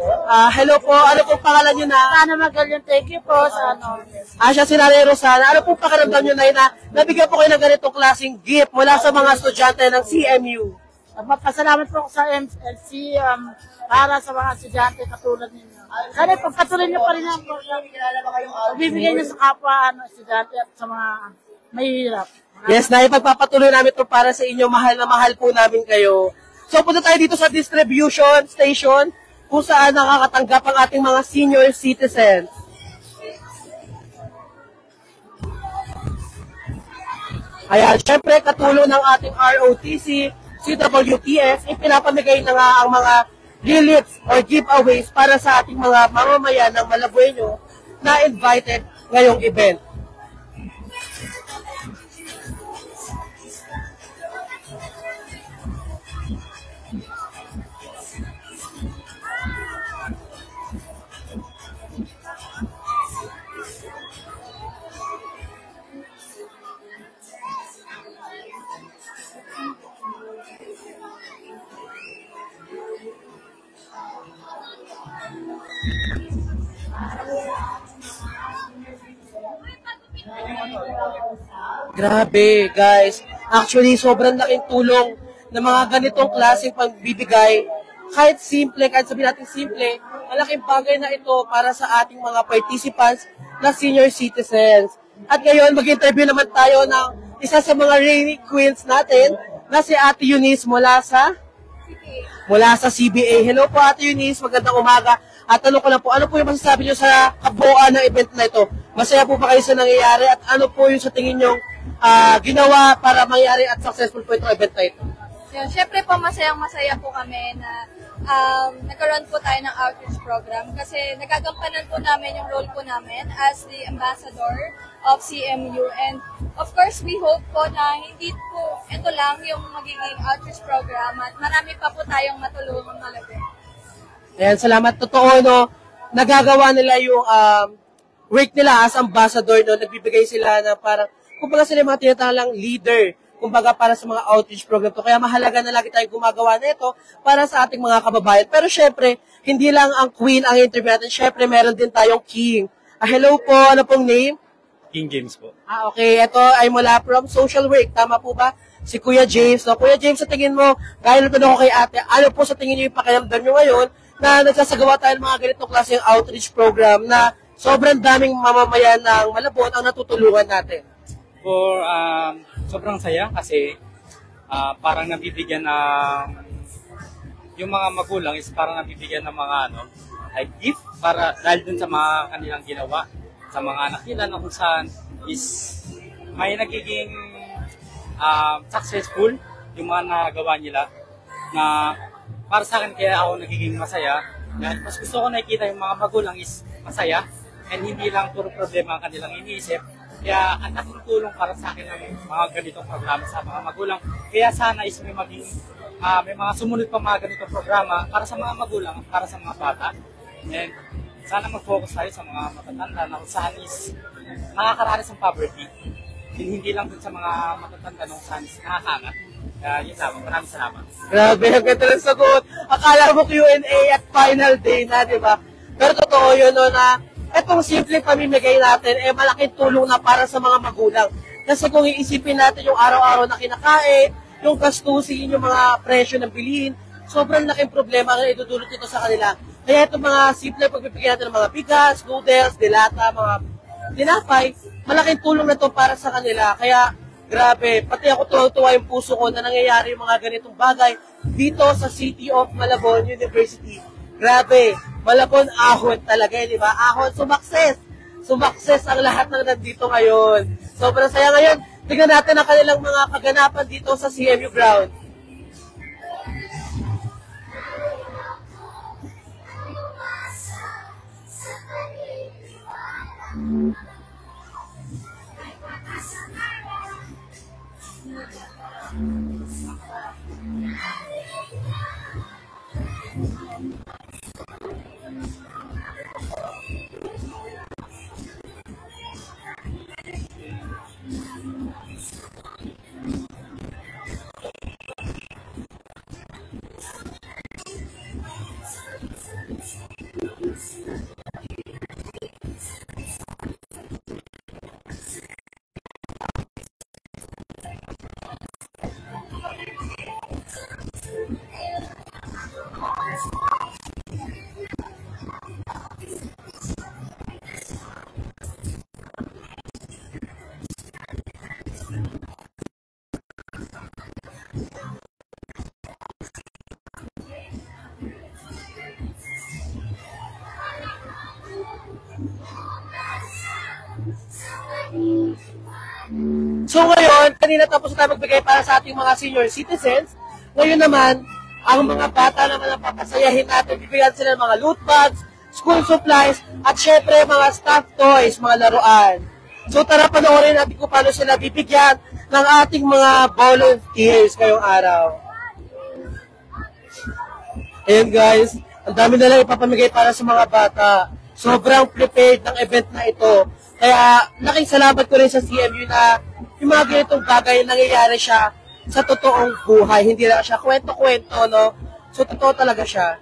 Hello po, ano pong pangalan nyo na? Sana Magaling, thank you po sa ano. Siya si Nanay Rosana. Ano pong pakiramdam nyo na nabigyan po kayo ng ganitong klaseng gift mula sa mga estudyante ng CMU? Magpasalamat po sa MLC para sa mga estudyante katulad ninyo. Sana pagpatuloy niyo pa rin ang bibigay niyo sa kapwa estudyante at sa mga mahihirap. Yes, na ipagpapatuloy namin ito para sa inyo. Mahal na mahal po namin kayo. So, punta tayo dito sa distribution station kung saan nakakatanggap ang ating mga senior citizens. Ayan, syempre, katulong ng ating ROTC, CWTS, ipinapamigay na nga ang mga reliefs or giveaways para sa ating mga mamamayan ng Malabueño na invited ngayong event. Grabe, guys. Actually, sobrang laking tulong ng mga ganitong klaseng pagbibigay. Kahit simple, kahit sabihin natin simple, malaking bagay na ito para sa ating mga participants na senior citizens. At ngayon, mag-interview naman tayo ng isa sa mga reigning queens natin na si Ate Eunice mula sa CBA. Hello po, Ate Eunice. Magandang umaga. At tanong ko lang po, ano po yung masasabi nyo sa kabuuan ng event na ito? Masaya po ba kayo sa nangyayari? At ano po yung sa tingin nyo ginawa para mangyari at successful po itong event na ito? Yeah, syempre po masayang-masaya po kami na nagkaroon po tayo ng outreach program kasi nagagampanan po namin yung role po namin as the ambassador of CMU, and of course we hope po na hindi po ito lang yung magiging outreach program at marami pa po tayong matulungan malabi. Ayan, salamat. Totoo, no? Nagagawa nila yung work nila as ambassador, no? Nagbibigay sila na parang, kumbaga sila yung mga tinatalang leader, kumbaga para sa mga outreach program to. Kaya mahalaga na lagi tayong gumagawa nito para sa ating mga kababayan. Pero syempre, hindi lang ang queen ang interview natin. Syempre, meron din tayong king. Hello po, ano pong name? King James po. Okay, ito ay mula from social work. Tama po ba? Si Kuya James. No? Kuya James, sa tingin mo, gaya ng tanong ko kay ate, ano po sa tingin niyo yung pakiramdam niyo ngayon na nagsasagawa tayo ng mga ganitong klaseng outreach program na sobrang daming mamamayan ng Malabon ang natutulungan natin? Sobrang saya kasi parang nabibigyan ng yung mga magulang is parang nabibigyan ng mga like gift para dahil dun sa mga kanilang ginawa sa mga anak nila na kung saan is may nagiging successful yung mga nagawa nila na para sa akin kaya ako nagiging masaya dahil mas gusto ko nakikita yung mga magulang is masaya and hindi lang puro problema ang kanilang iniisip. Kaya ang laking tulong para sa akin ng mga ganitong programa sa mga magulang. Kaya sana is may mga sumunod pa mga ganitong programa para sa mga magulang, para sa mga bata. And sana mag-focus tayo sa mga matatanda na kung saan is nakakaranas ng poverty. Hindi lang dun sa mga matatanda na kung saan is nakakaangat. Kaya yun lang, maraming salamat. Grabe, ang ganda ng sagot. Akala mo Q&A at final day na, di ba? Pero totoo yun, no, na etong simple pamimigay natin, malaking tulong na para sa mga magulang. Kasi kung iisipin natin yung araw-araw na kinakain, yung gastusin, yung mga presyo ng bilihin, sobrang laking problema na idudulot ito sa kanila. Kaya itong mga simple pagbibigyan natin ng mga bigas, noodles, dilata, mga tinapay, malaking tulong na ito para sa kanila. Kaya, grabe, pati ako tuwa-tuwa yung puso ko na nangyayari yung mga ganitong bagay dito sa City of Malabon University. Grabe, Malabon ahon talaga, di ba? Ahon, sumakses! Sumakses ang lahat ng nandito ngayon. Sobrang saya ngayon. Tingnan natin ang kanilang mga kaganapan dito sa CMU ground. So ngayon, kanina tapos na tayo magbigay para sa ating mga senior citizens. Ngayon naman, ang mga bata naman ang papasayahin natin. Bibigyan sila ng mga loot bags, school supplies, at syempre mga stuffed toys, mga laruan. So tara panoorin natin kung paano sila bibigyan ng ating mga volunteers ngayong araw. Ayan guys, ang dami na lang ipapamigay para sa mga bata. Sobrang prepared ng event na ito. Kaya laking salamat ko rin sa CMU na yung mga ganitong bagay nangyayari siya sa totoong buhay. Hindi lang siya kwento-kwento, no? So, totoo talaga siya.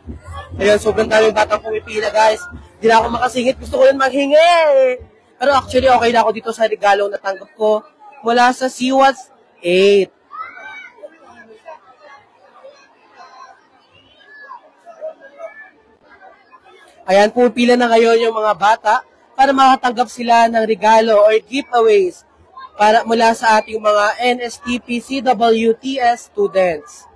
Ayun, sobrang daming batang pumipila, guys. Hindi na ako makasingit. Gusto ko rin maghingi. Pero actually, okay na ako dito sa regalo na tanggap ko mula sa CWAS 8. Ayan, pumipila na ngayon yung mga bata para makatanggap sila ng regalo or giveaways para mula sa ating mga NSTP CWTS students.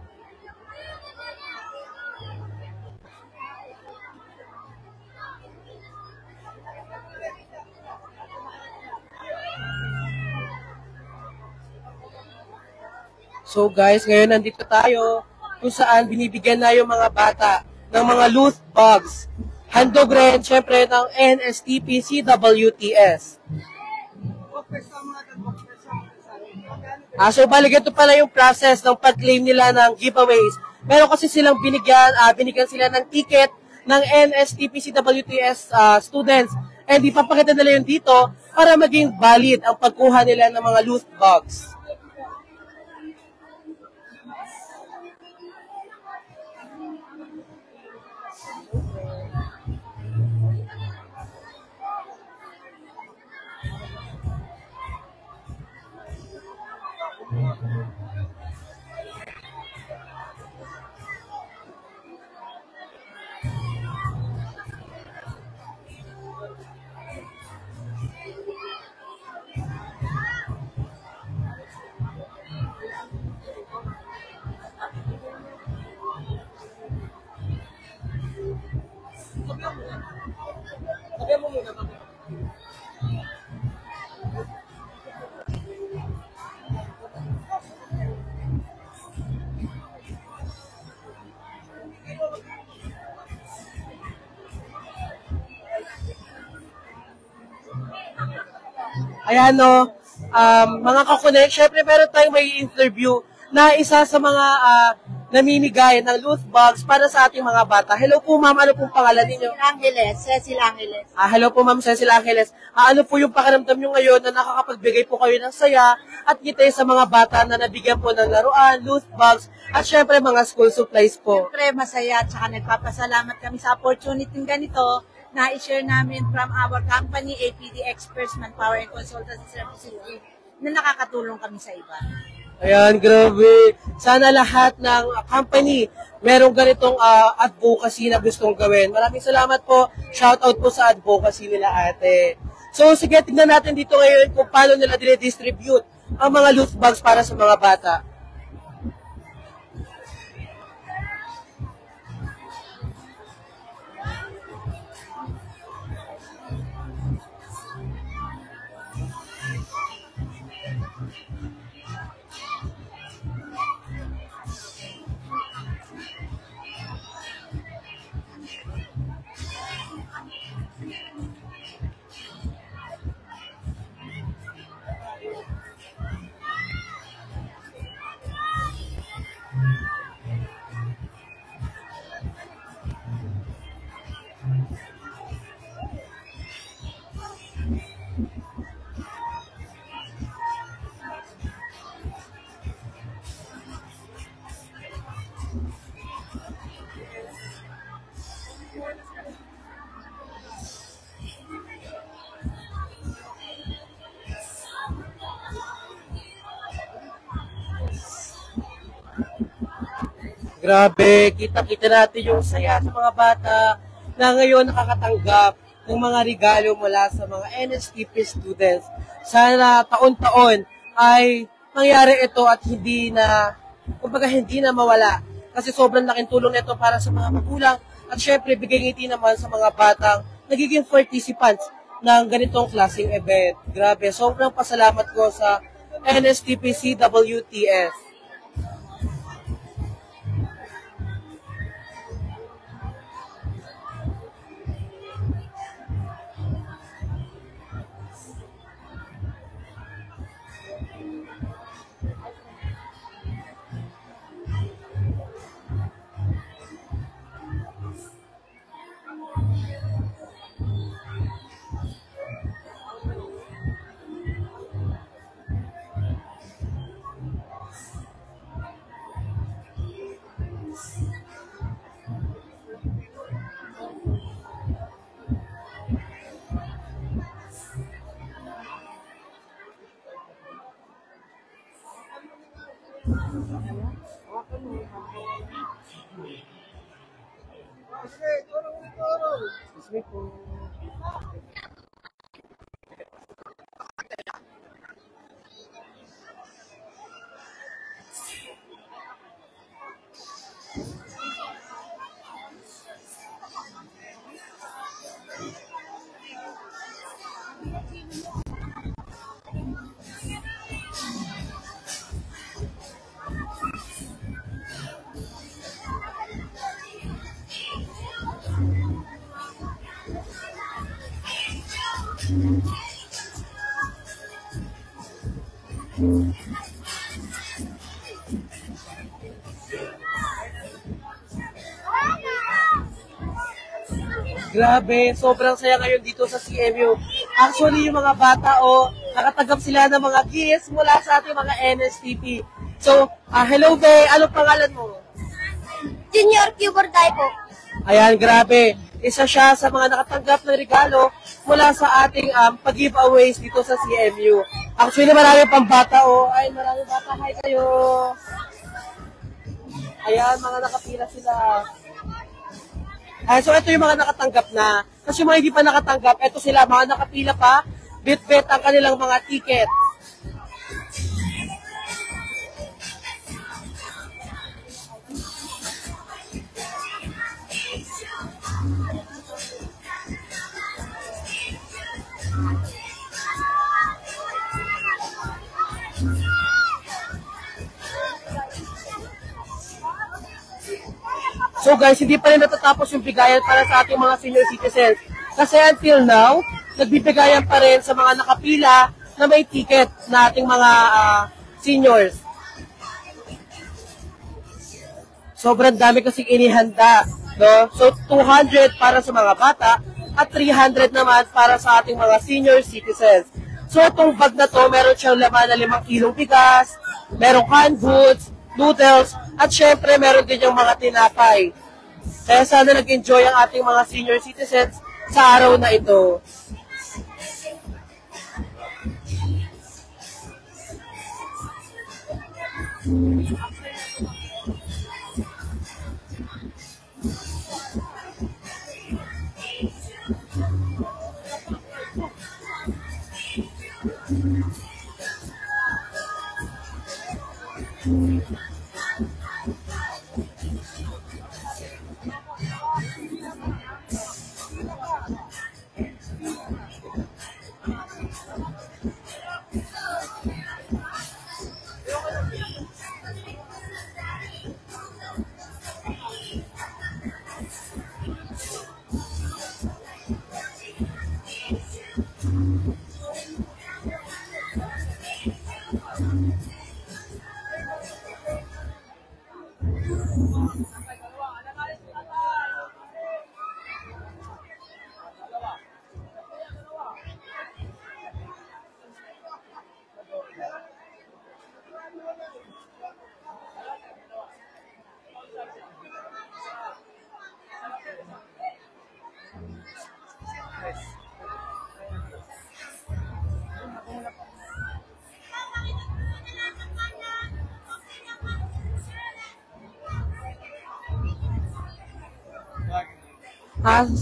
So guys, ngayon nandito tayo kung saan binibigyan na yung mga bata ng mga loose bags. Handog rin, syempre, ng NSTP CWTS. So balik ito pala yung process ng pag-claim nila ng giveaways. Meron kasi silang binigyan sila ng ticket ng NSTP CWTS students. And ipapakita nila yun dito para maging valid ang pagkuha nila ng mga loose bags. Ayan no, mga kakunek, syempre meron tayong may interview na isa sa mga namimigay ng loose bags para sa ating mga bata. Hello po ma'am, ano pong pangalan ninyo? Cecil Angeles. Hello po ma'am, Cecil Angeles. Ano po yung pakiramdam nyo ngayon na nakakapagbigay po kayo ng saya at kita sa mga bata na nabigyan po ng laruan, loose bags, at syempre mga school supplies po? Siyempre masaya at saka nagpapasalamat kami sa opportunity ganito na i-share namin from our company, APD Experts Manpower and Consultancy Services, na nakakatulong kami sa iba. Ayan, grabe. Sana lahat ng company merong ganitong advocacy na gustong gawin. Maraming salamat po. Shout out po sa advocacy nila ate. So sige, tignan natin dito ngayon kung paano nila distribute ang mga loose bags para sa mga bata. Grabe, kita-kita natin yung saya sa mga bata na ngayon nakakatanggap ng mga regalo mula sa mga NSTP students. Sana taon-taon ay mangyari ito at hindi na mawala. Kasi sobrang laking tulong nito para sa mga magulang at syempre bigay ngiti naman sa mga batang nagiging participants ng ganitong klaseng event. Grabe, sobrang pasalamat ko sa NSTP CWTS. Grabe, sobrang saya ngayon dito sa CMU. Actually, yung mga bata, nakatanggap sila ng mga gifts mula sa ating mga NSTP. So, hello, Be. Ano pangalan mo? Junior Q. Borday po. Ayan, grabe. Isa siya sa mga nakatanggap ng regalo mula sa ating pag-giveaways dito sa CMU. Actually, marami pang bata, Ay, marami bata. Hi kayo. Ayan, mga nakapila sila. So, ito yung mga nakatanggap na. Kasi yung mga hindi pa nakatanggap, ito sila, mga nakapila pa, bit-bit ang kanilang mga ticket. So guys, hindi pa rin natatapos yung bigayan para sa ating mga senior citizens. Kasi until now, nagbibigayan pa rin sa mga nakapila na may ticket na ating mga seniors. Sobrang dami kasing inihanda. No? So 200 para sa mga bata at 300 naman para sa ating mga senior citizens. So itong bag na to, meron siyang laman na 5 kilong bigas, merong canned goods, noodles, at syempre meron din yung mga tinapay. Kaya sana nag-enjoy ang ating mga senior citizens sa araw na ito.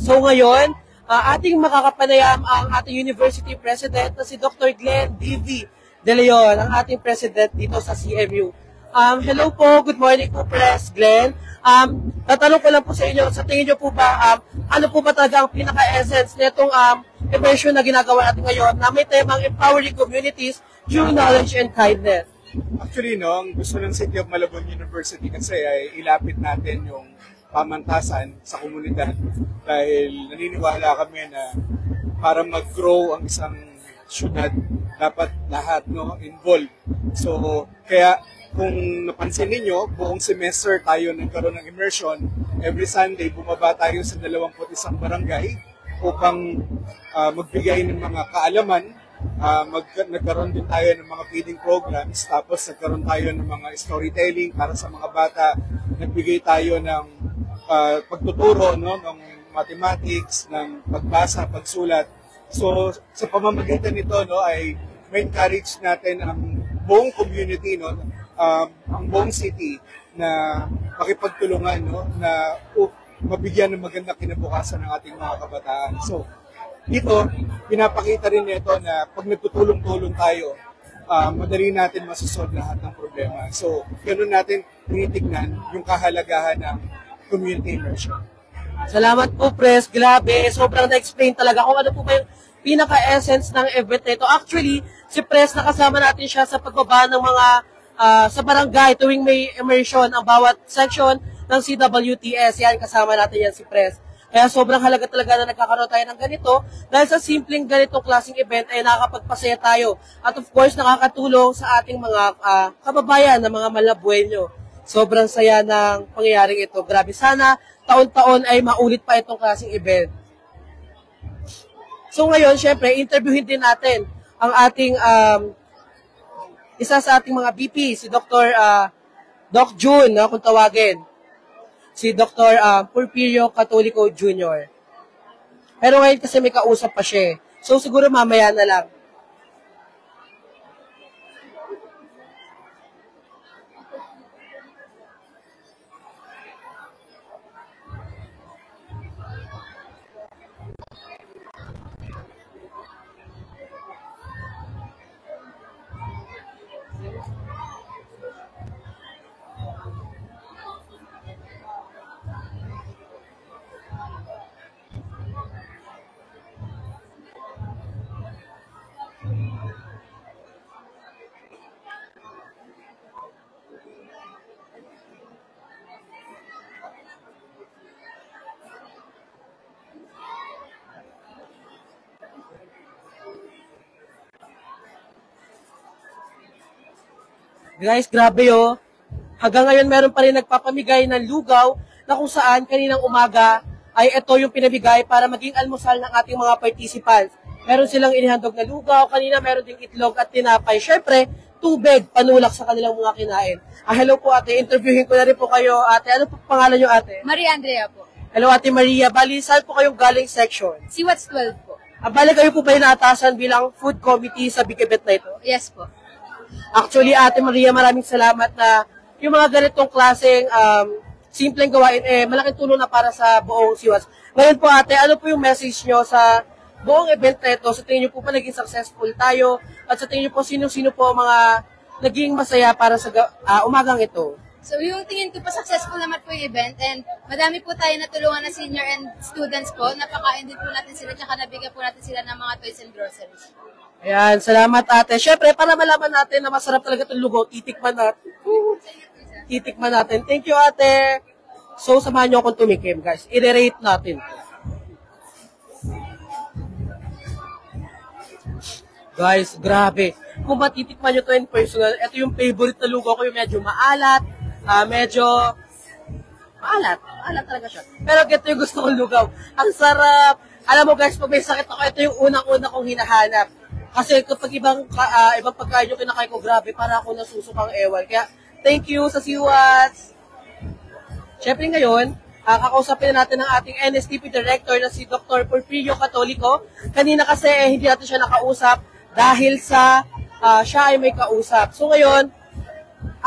So ngayon, ating makakapanayam ang ating University President na si Dr. Glenn D.V. De Leon, ang ating President dito sa CMU. Hello po, good morning po, Pres Glenn. Tatanong ko lang po sa inyo, sa tingin nyo po ba, ano po ba talaga ang pinaka-essence nitong immersion na ginagawa natin ngayon na may temang empowering communities through knowledge and kindness? Actually, ang gusto ng City of Malabon University kasi ay ilapit natin yung pamantasan sa komunidad dahil naniniwala kami na para mag-grow ang isang syudad, dapat lahat involved. So, kaya kung napansin ninyo, buong semester tayo nagkaroon ng immersion. Every Sunday, bumaba tayo sa 21 barangay upang magbigay ng mga kaalaman. Nagkaroon din tayo ng mga feeding programs, tapos nagkaroon tayo ng mga storytelling para sa mga bata. Nagbigay tayo ng pagtuturo ng mathematics, ng pagbasa, pagsulat. So sa pamamagitan nito ay ma-encourage natin ang buong community, ang buong city na makipagtulungan, na mabigyan ng magandang kinabukasan ng ating mga kabataan. So dito, pinapakita rin nito na pag nagtutulong-tulong tayo, madali natin masusolve lahat ng problema. So ganoon natin tinitignan yung kahalagahan ng community immersion. Salamat po, Pres. Grabe, sobrang na-explain talaga kung ano po ba yung pinaka-essence ng event nito. Actually, si Pres, nakasama natin siya sa pagbaba ng mga sa barangay tuwing may immersion ang bawat section ng CWTS. Yan, kasama natin yan si Pres. Kaya sobrang halaga talaga na nagkakaroon tayo ng ganito dahil sa simpleng ganitong klaseng event ay nakakapagpasaya tayo. At of course, nakakatulong sa ating mga kababayan na mga Malabueño. Sobrang saya ng pangyayaring ito. Grabe, sana taon-taon ay maulit pa itong klaseng event. So ngayon, syempre, interviewin din natin ang ating isa sa ating mga VP, si Dr. Doc June, kung tawagin. Si Dr. Porfirio Catolico Jr. Pero ngayon kasi may kausap pa siya. So siguro mamaya na lang. Guys, grabe oh. Hanggang ngayon meron pa rin nagpapamigay ng lugaw na kung saan kaninang umaga ay ito yung pinabigay para maging almusal ng ating mga participants. Meron silang inihandog na lugaw, kanina meron ding itlog at tinapay. Syempre, tubig, panulak sa kanilang mga kinain. Hello po ate, interviewin ko na rin po kayo ate. Ano po pangalan nyo ate? Maria Andrea po. Hello ate Maria, bali saan po kayong galing section? Si What's 12 po. Bali kayo po ba yung naatasan bilang food committee sa big event na ito? Yes po. Actually, Ate Maria, maraming salamat na yung mga ganitong klaseng simpleng gawain, malaking tulong na para sa buong Siwas. Ngayon po, Ate, ano po yung message nyo sa buong event na ito? Sa tingin nyo po pa naging successful tayo? At sa tingin nyo po, sino-sino po mga naging masaya para sa umagang ito? So, yung tingin ko po, successful naman po yung event and madami po tayo natulungan na senior and students po. Napakain din po natin sila tsaka nabigyan po natin sila ng mga toys and groceries. Ayan, salamat ate. Siyempre, para malaman natin na masarap talaga itong lugaw, titikman natin. Titikman natin. Thank you ate. So, samahan nyo akong tumikim, guys. I-rate natin. Guys, grabe. Kung matitikman nyo ito in personal, ito yung favorite na lugaw ko, yung medyo maalat, medyo maalat talaga siya. Pero ito yung gusto kong lugaw. Ang sarap. Alam mo guys, pag may sakit ako, ito yung unang-una kong hinahanap. Kasi kapag ibang pagkain yung kinakain ko, grabe, para ako nasusukang ewan. Kaya, thank you sa Siwas. Siyempre ngayon, kakausapin na natin ang ating NSTP Director na si Dr. Porfirio Catolico. Kanina kasi hindi natin siya nakausap dahil sa siya ay may kausap. So ngayon,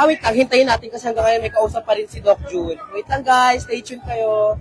wait lang, hintayin natin kasi hanggang ngayon may kausap pa rin si Doc June. Wait lang guys, stay tuned kayo.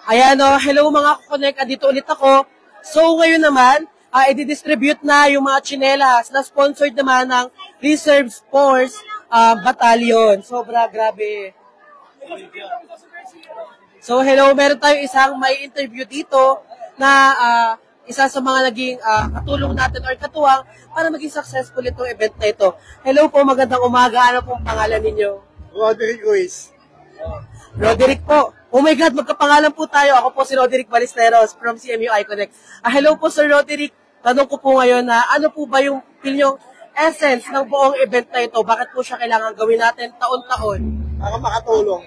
Ayan o, hello mga Connect, dito ulit ako. So ngayon naman, i-distribute na yung mga tsinelas na sponsored naman ng Reserve Force Battalion. Sobra, grabe. So hello, meron tayong isang may interview dito na isa sa mga naging katulong natin or katuwang para maging successful itong event na ito. Hello po, magandang umaga. Ano pong pangalan ninyo? Roderick Ruiz. Roderick po. Oh my God, magkapangalan po tayo. Ako po si Roderick Ballesteros from CMU iConnect. Hello po, Sir Roderick. Tanong ko po ngayon na ano po ba yung feel nyo essence ng buong event na ito? Bakit po siya kailangan gawin natin taon-taon? Para makatulong.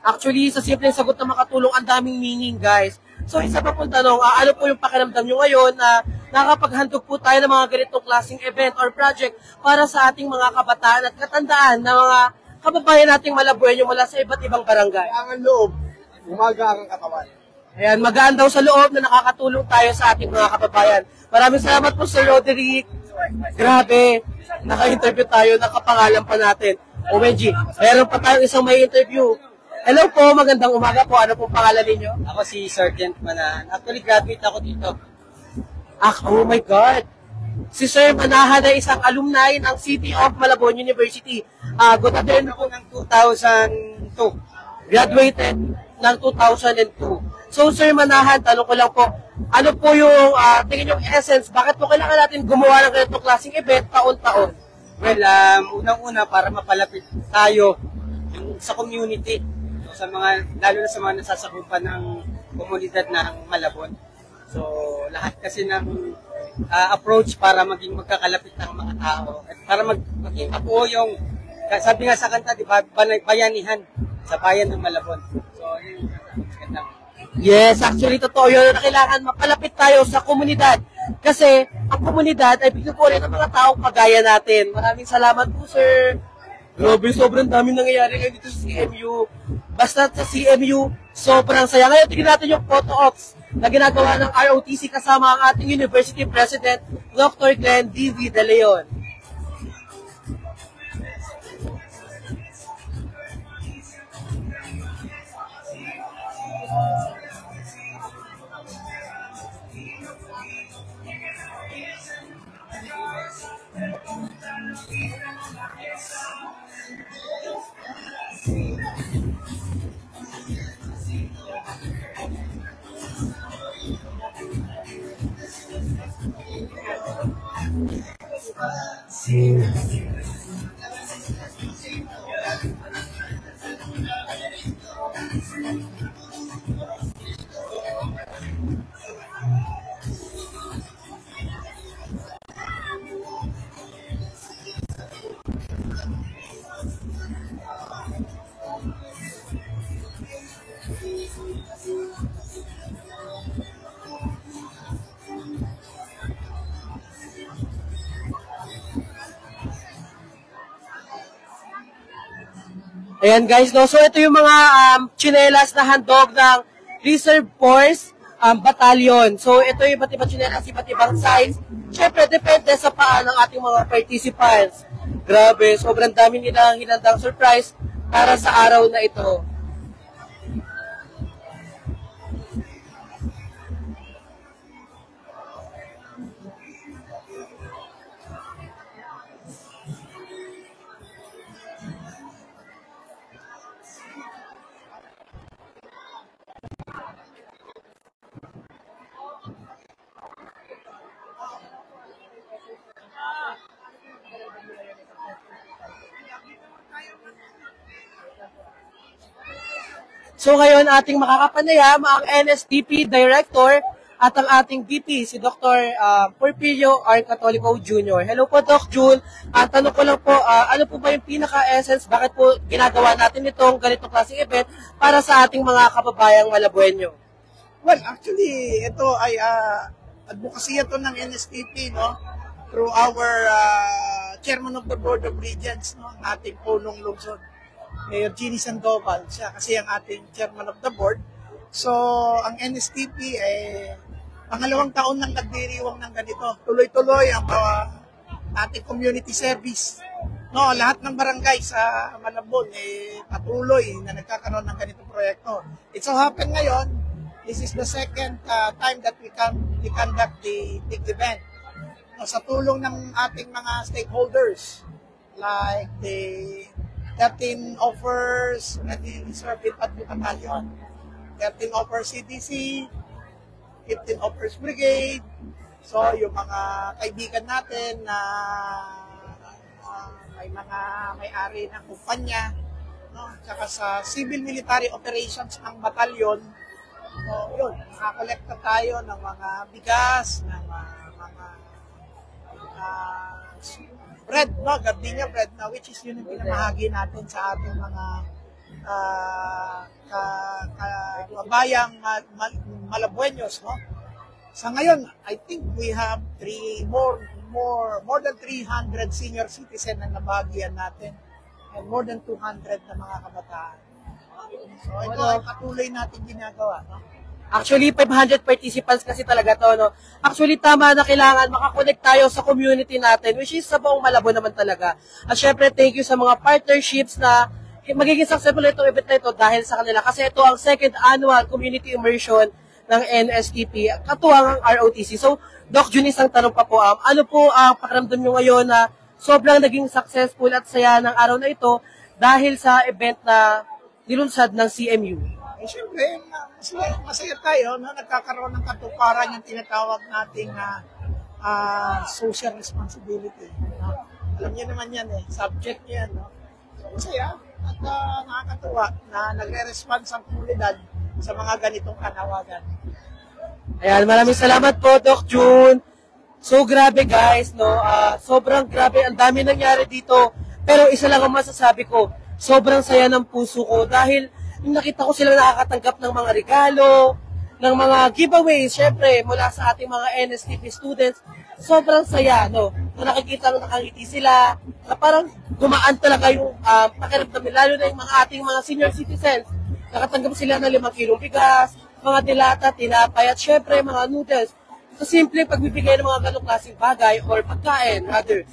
Actually, sa simpleng sagot na makatulong, ang daming meaning, guys. So, isa pa pong tanong, ano po yung pakiramdam nyo ngayon na nakapaghandog po tayo ng mga ganitong klaseng event or project para sa ating mga kabataan at katandaan na mga kababayan nating Malabueño mula sa iba't ibang barangay? Ang loob, umaga ang katawan. Ayan, magaan daw sa loob na nakakatulong tayo sa ating mga kababayan. Maraming salamat po, Sir Roderick. Grabe, naka-interview tayo, nakapangalan pa natin. OMG, mayroon pa tayong isang may interview. Hello po, magandang umaga po. Ano pong pangalan ninyo? Ako si Sergeant Manahan. Actually, graduate ako dito. Oh my God. Si Sir Manahan ay isang alumni ng City of Malabon University. Graduated ako ng 2002. Graduated ng 2002. So, Sir Manahan, tanong ko lang po, ano po yung tingin yung essence? Bakit po kailangan natin gumawa ng ganitong klaseng event taon-taon? Well, unang-una para mapalapit tayo sa community. Sa mga, lalo na sa mga nasasakupan ng komunidad ng Malabon. So, lahat kasi ng approach para maging magkakalapit ng mga tao. At para maging apo yung, sabi nga sa kanta, di ba, bayanihan sa bayan ng Malabon. So, yun yung gandang. Yes, actually, totoo yun na kailangan mapalapit tayo sa komunidad. Kasi, ang komunidad ay pinupunin ng mga taong kagaya natin. Maraming salamat po, sir. Grabe, sobrang daming nangyayari ngayon dito sa CMU. Basta sa CMU, sobrang saya. Ngayon, tignan natin yung photo ops na ginagawa ng ROTC kasama ang ating University President, Dr. Glenn D.V. De Leon. Ayan guys, no? So ito yung mga tsinelas na handog ng Reserve Force Battalion. So ito yung iba't ibang tsinelas, iba't ibang size. Siyempre, depende sa paa ng ating mga participants. Grabe, sobrang dami nilang hinandang surprise para sa araw na ito. So ngayon ating makakapanayam ang NSTP Director at ang ating VP, si Dr. Porfirio R. Catolico Jr. Hello po, Doc Jun. Tanong ko lang po, ano po ba yung pinaka-essence? Bakit po ginagawa natin itong ganitong klaseng event para sa ating mga kababayang Malabueño? Well, actually, ito ay advocacy ito ng NSTP, no? Through our Chairman of the Board of Regents, no? Ang ating punong lungsod. Mayor Ginny Sandoval, siya kasi ang ating chairman of the board. So, ang NSTP ay pangalawang taon nang nagdiriwang ng ganito. Tuloy-tuloy ang ating community service. No, lahat ng barangay sa Malabon patuloy na nagkakaroon ng ganitong proyekto. It so happen ngayon, this is the second time that we conduct the big event. No, sa tulong ng ating mga stakeholders like the 13 offers Reserve Battalion, 13 offers CDC, 15 Offers Brigade. So, yung mga kaibigan natin na may mga may-ari ng kumpanya, no? Tsaka sa civil military operations ng batalyon, so, yun, nakakolekta tayo ng mga bigas, ng mga bread, no? Gardenia bread, na which is yun yung pinamahagi natin sa ating mga kabayang Malabueños, no? Sa ngayon, I think we have more than 300 senior citizen na nabahagian natin and more than 200 na mga kabataan. So ito ay patuloy natin ginagawa, no? Actually, 500 participants kasi talaga to, no? Actually, tama na kailangan makakonect tayo sa community natin, which is sa buong Malabon naman talaga. At syempre, thank you sa mga partnerships na magiging successful itong event na ito dahil sa kanila. Kasi ito ang second annual community immersion ng NSTP, katuwang ang ROTC. So, Doc Jun, isang tanong pa po, ano po ang pakiramdam nyo ngayon na sobrang naging successful at saya ng araw na ito dahil sa event na nilunsad ng CMU? Eh, siyempre, masaya tayo, no? Nagkakaroon ng katuparan yung tinatawag nating social responsibility. No? Alam niyo naman yan subject yan. No? So, masaya at nakakatuwa na nagre-response ang komunidad sa mga ganitong kanawagan. Ayan, maraming salamat po, Doc Jun. So, grabe guys, no? Sobrang grabe, ang dami nangyari dito. Pero isa lang ang masasabi ko, sobrang saya ng puso ko dahil yung nakita ko sila nakakatanggap ng mga regalo, ng mga giveaways, syempre, mula sa ating mga NSTP students. Sobrang saya, no? Na nakikita na nakangiti sila, na parang gumaan talaga yung pakiramdam nila, lalo na yung mga ating mga senior citizens. Nakatanggap sila ng 5 kilong bigas, mga dilata, tinapay, at syempre mga noodles. So, simple pagbibigay ng mga ganong klaseng bagay or pagkain, rather,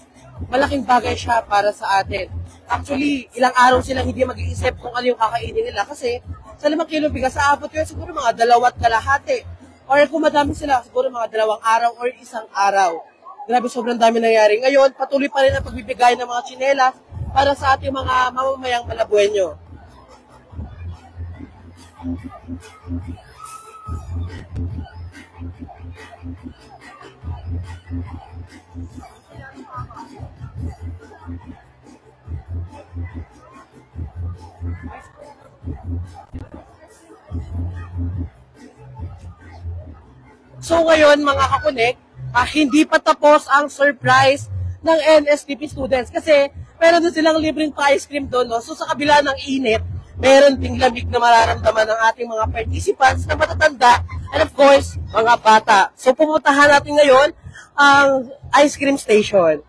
malaking bagay siya para sa atin. Actually, ilang araw silang hindi mag-iisip kung ano yung kakainin nila kasi sa 5 kilong bigas, aabot yun siguro mga 2.5 kalahati. Or kung madami sila, siguro mga 2 araw or 1 araw. Grabe, sobrang dami nangyari. Ngayon, patuloy pa rin ang pagbibigay ng mga tsinelas para sa ating mga mamamayang Malabueño. So ngayon mga kakonek, hindi pa tapos ang surprise ng NSTP students kasi meron din silang libreng pa-ice cream doon. No? So sa kabila ng init, meron ding lamig na mararamdaman ng ating mga participants na matatanda and of course, mga bata. So pumuntahan natin ngayon ang ice cream station.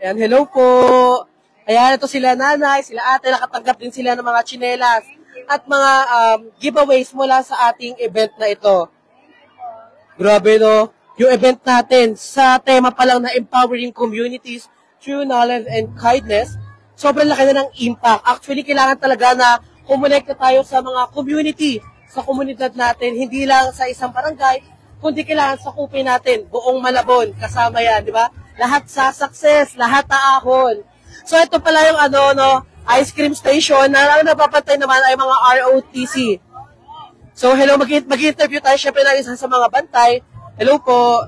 Ayan, hello po. Ayan, ito sila nanay, sila ate, nakatanggap din sila ng mga tsinelas at mga giveaways mula sa ating event na ito. Grabe, no? Yung event natin sa tema pa lang na empowering communities through knowledge and kindness, sobrang laki na ng impact. Actually, kailangan talaga na kumonekta tayo sa mga community, sa komunidad natin, hindi lang sa isang barangay, kundi kailangan sakupin natin, buong Malabon, kasama yan, di ba? Lahat sa success, lahat taahon. So, ito pala yung ice cream station na ang napapantay naman ay mga ROTC. So, hello, mag-interview tayo syempre na isa sa mga bantay. Hello po.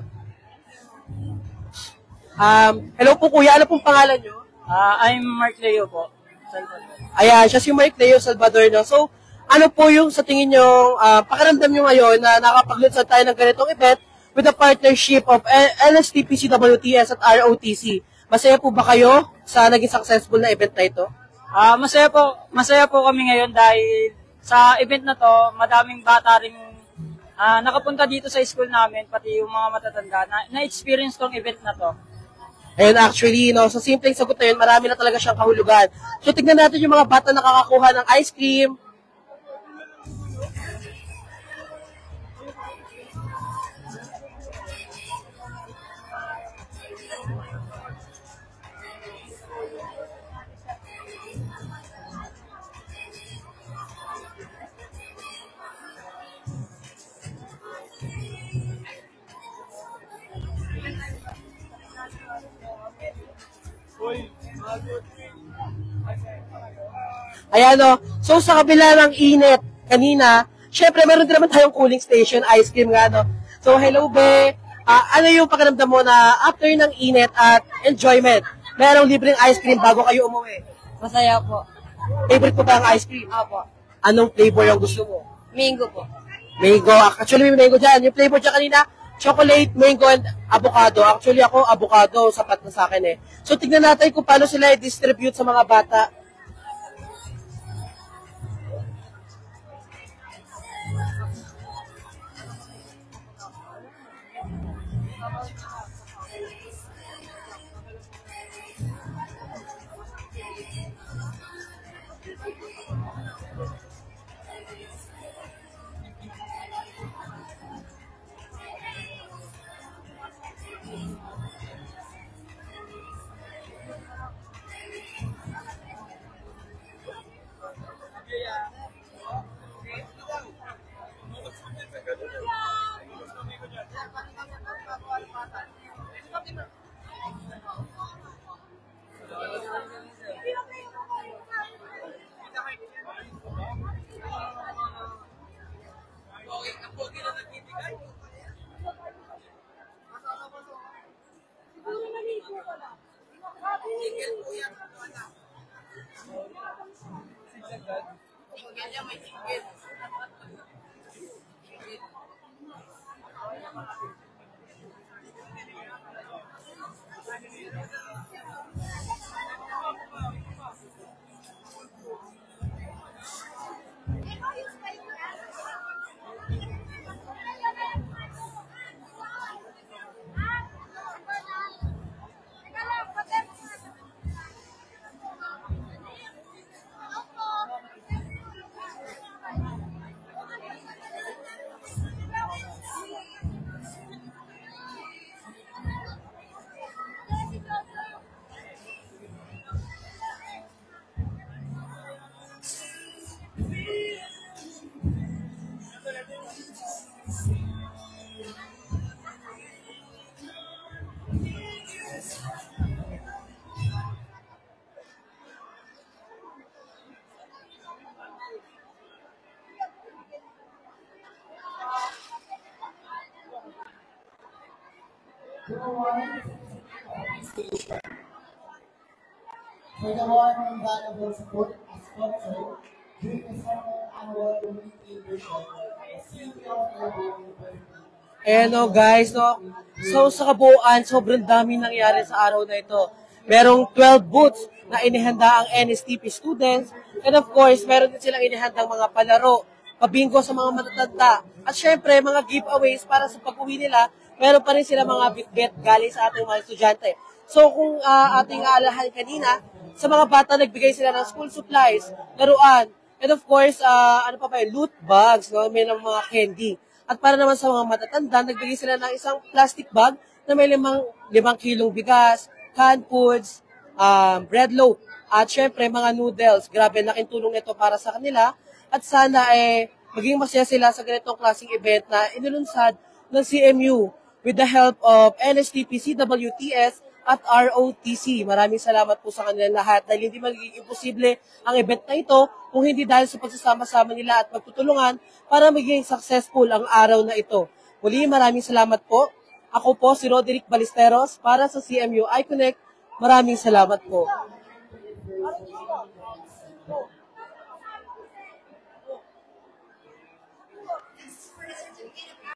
Hello po kuya, ano pong pangalan nyo? I'm Mark Leo po. Ayan, siya si Mark Leo Salvador. No? So, ano po yung sa tingin nyo, pakiramdam nyo ngayon na nakapaglunsad tayo ng ganitong event with the partnership of LSTP, CWTS at ROTC. Masaya po ba kayo sa naging successful na event na ito? Masaya po kami ngayon dahil sa event na to, madaming bata rin nakapunta dito sa school namin, pati yung mga matatanda, na-experience tong event na to. And actually, no, sa simpleng sagot na yun, marami na talaga siyang kahulugan. So, tignan natin yung mga bata nakakakuha ng ice cream. Ayan o. So sa kabila ng init kanina, syempre, meron din naman tayong cooling station, ice cream nga, no? So, hello, be. Ano yung pakiramdam mo na after ng init at enjoyment, merong libreng ice cream bago kayo umuwi? Masaya po. Favorite po ba ang ice cream? Opo. Anong flavor yung gusto mo? Mango po. Mango. Actually, may mango dyan. Yung flavor dyan kanina, chocolate, mango, and avocado. Actually, ako, avocado, sapat na sa akin eh. So, tignan natin kung paano sila i-distribute sa mga bata. For the one and valuable support as sponsor during the summer annual community edition, City of Malabon University. No guys, no? So sa kabuuan, sobrang dami nangyari sa araw na ito. Merong 12 booths na inihanda ang NSTP students, and of course, meron din silang inihandang mga palaro, pabingo sa mga matatanda, at syempre, mga giveaways para sa pag-uwi nila, meron pa rin sila mga bit-bet galing sa ating mga estudyante. So kung ating aalahan kanina, sa mga bata, nagbigay sila ng school supplies, laruan, and of course, loot bags, no? May mga candy. At para naman sa mga matatanda, nagbigay sila ng isang plastic bag na may 5 kilong bigas, canned foods, bread loaf, at syempre mga noodles. Grabe, laking tulong ito para sa kanila. At sana maging masaya sila sa ganitong klaseng event na inulunsad ng CMU with the help of NSTP, CWTS, at ROTC. Maraming salamat po sa kanilang lahat dahil hindi magiging imposible ang event na ito kung hindi dahil sa pagsasama-sama nila at pagtutulungan para maging successful ang araw na ito. Muli, maraming salamat po. Ako po si Roderick Ballesteros para sa CMU iConnect. Maraming salamat po.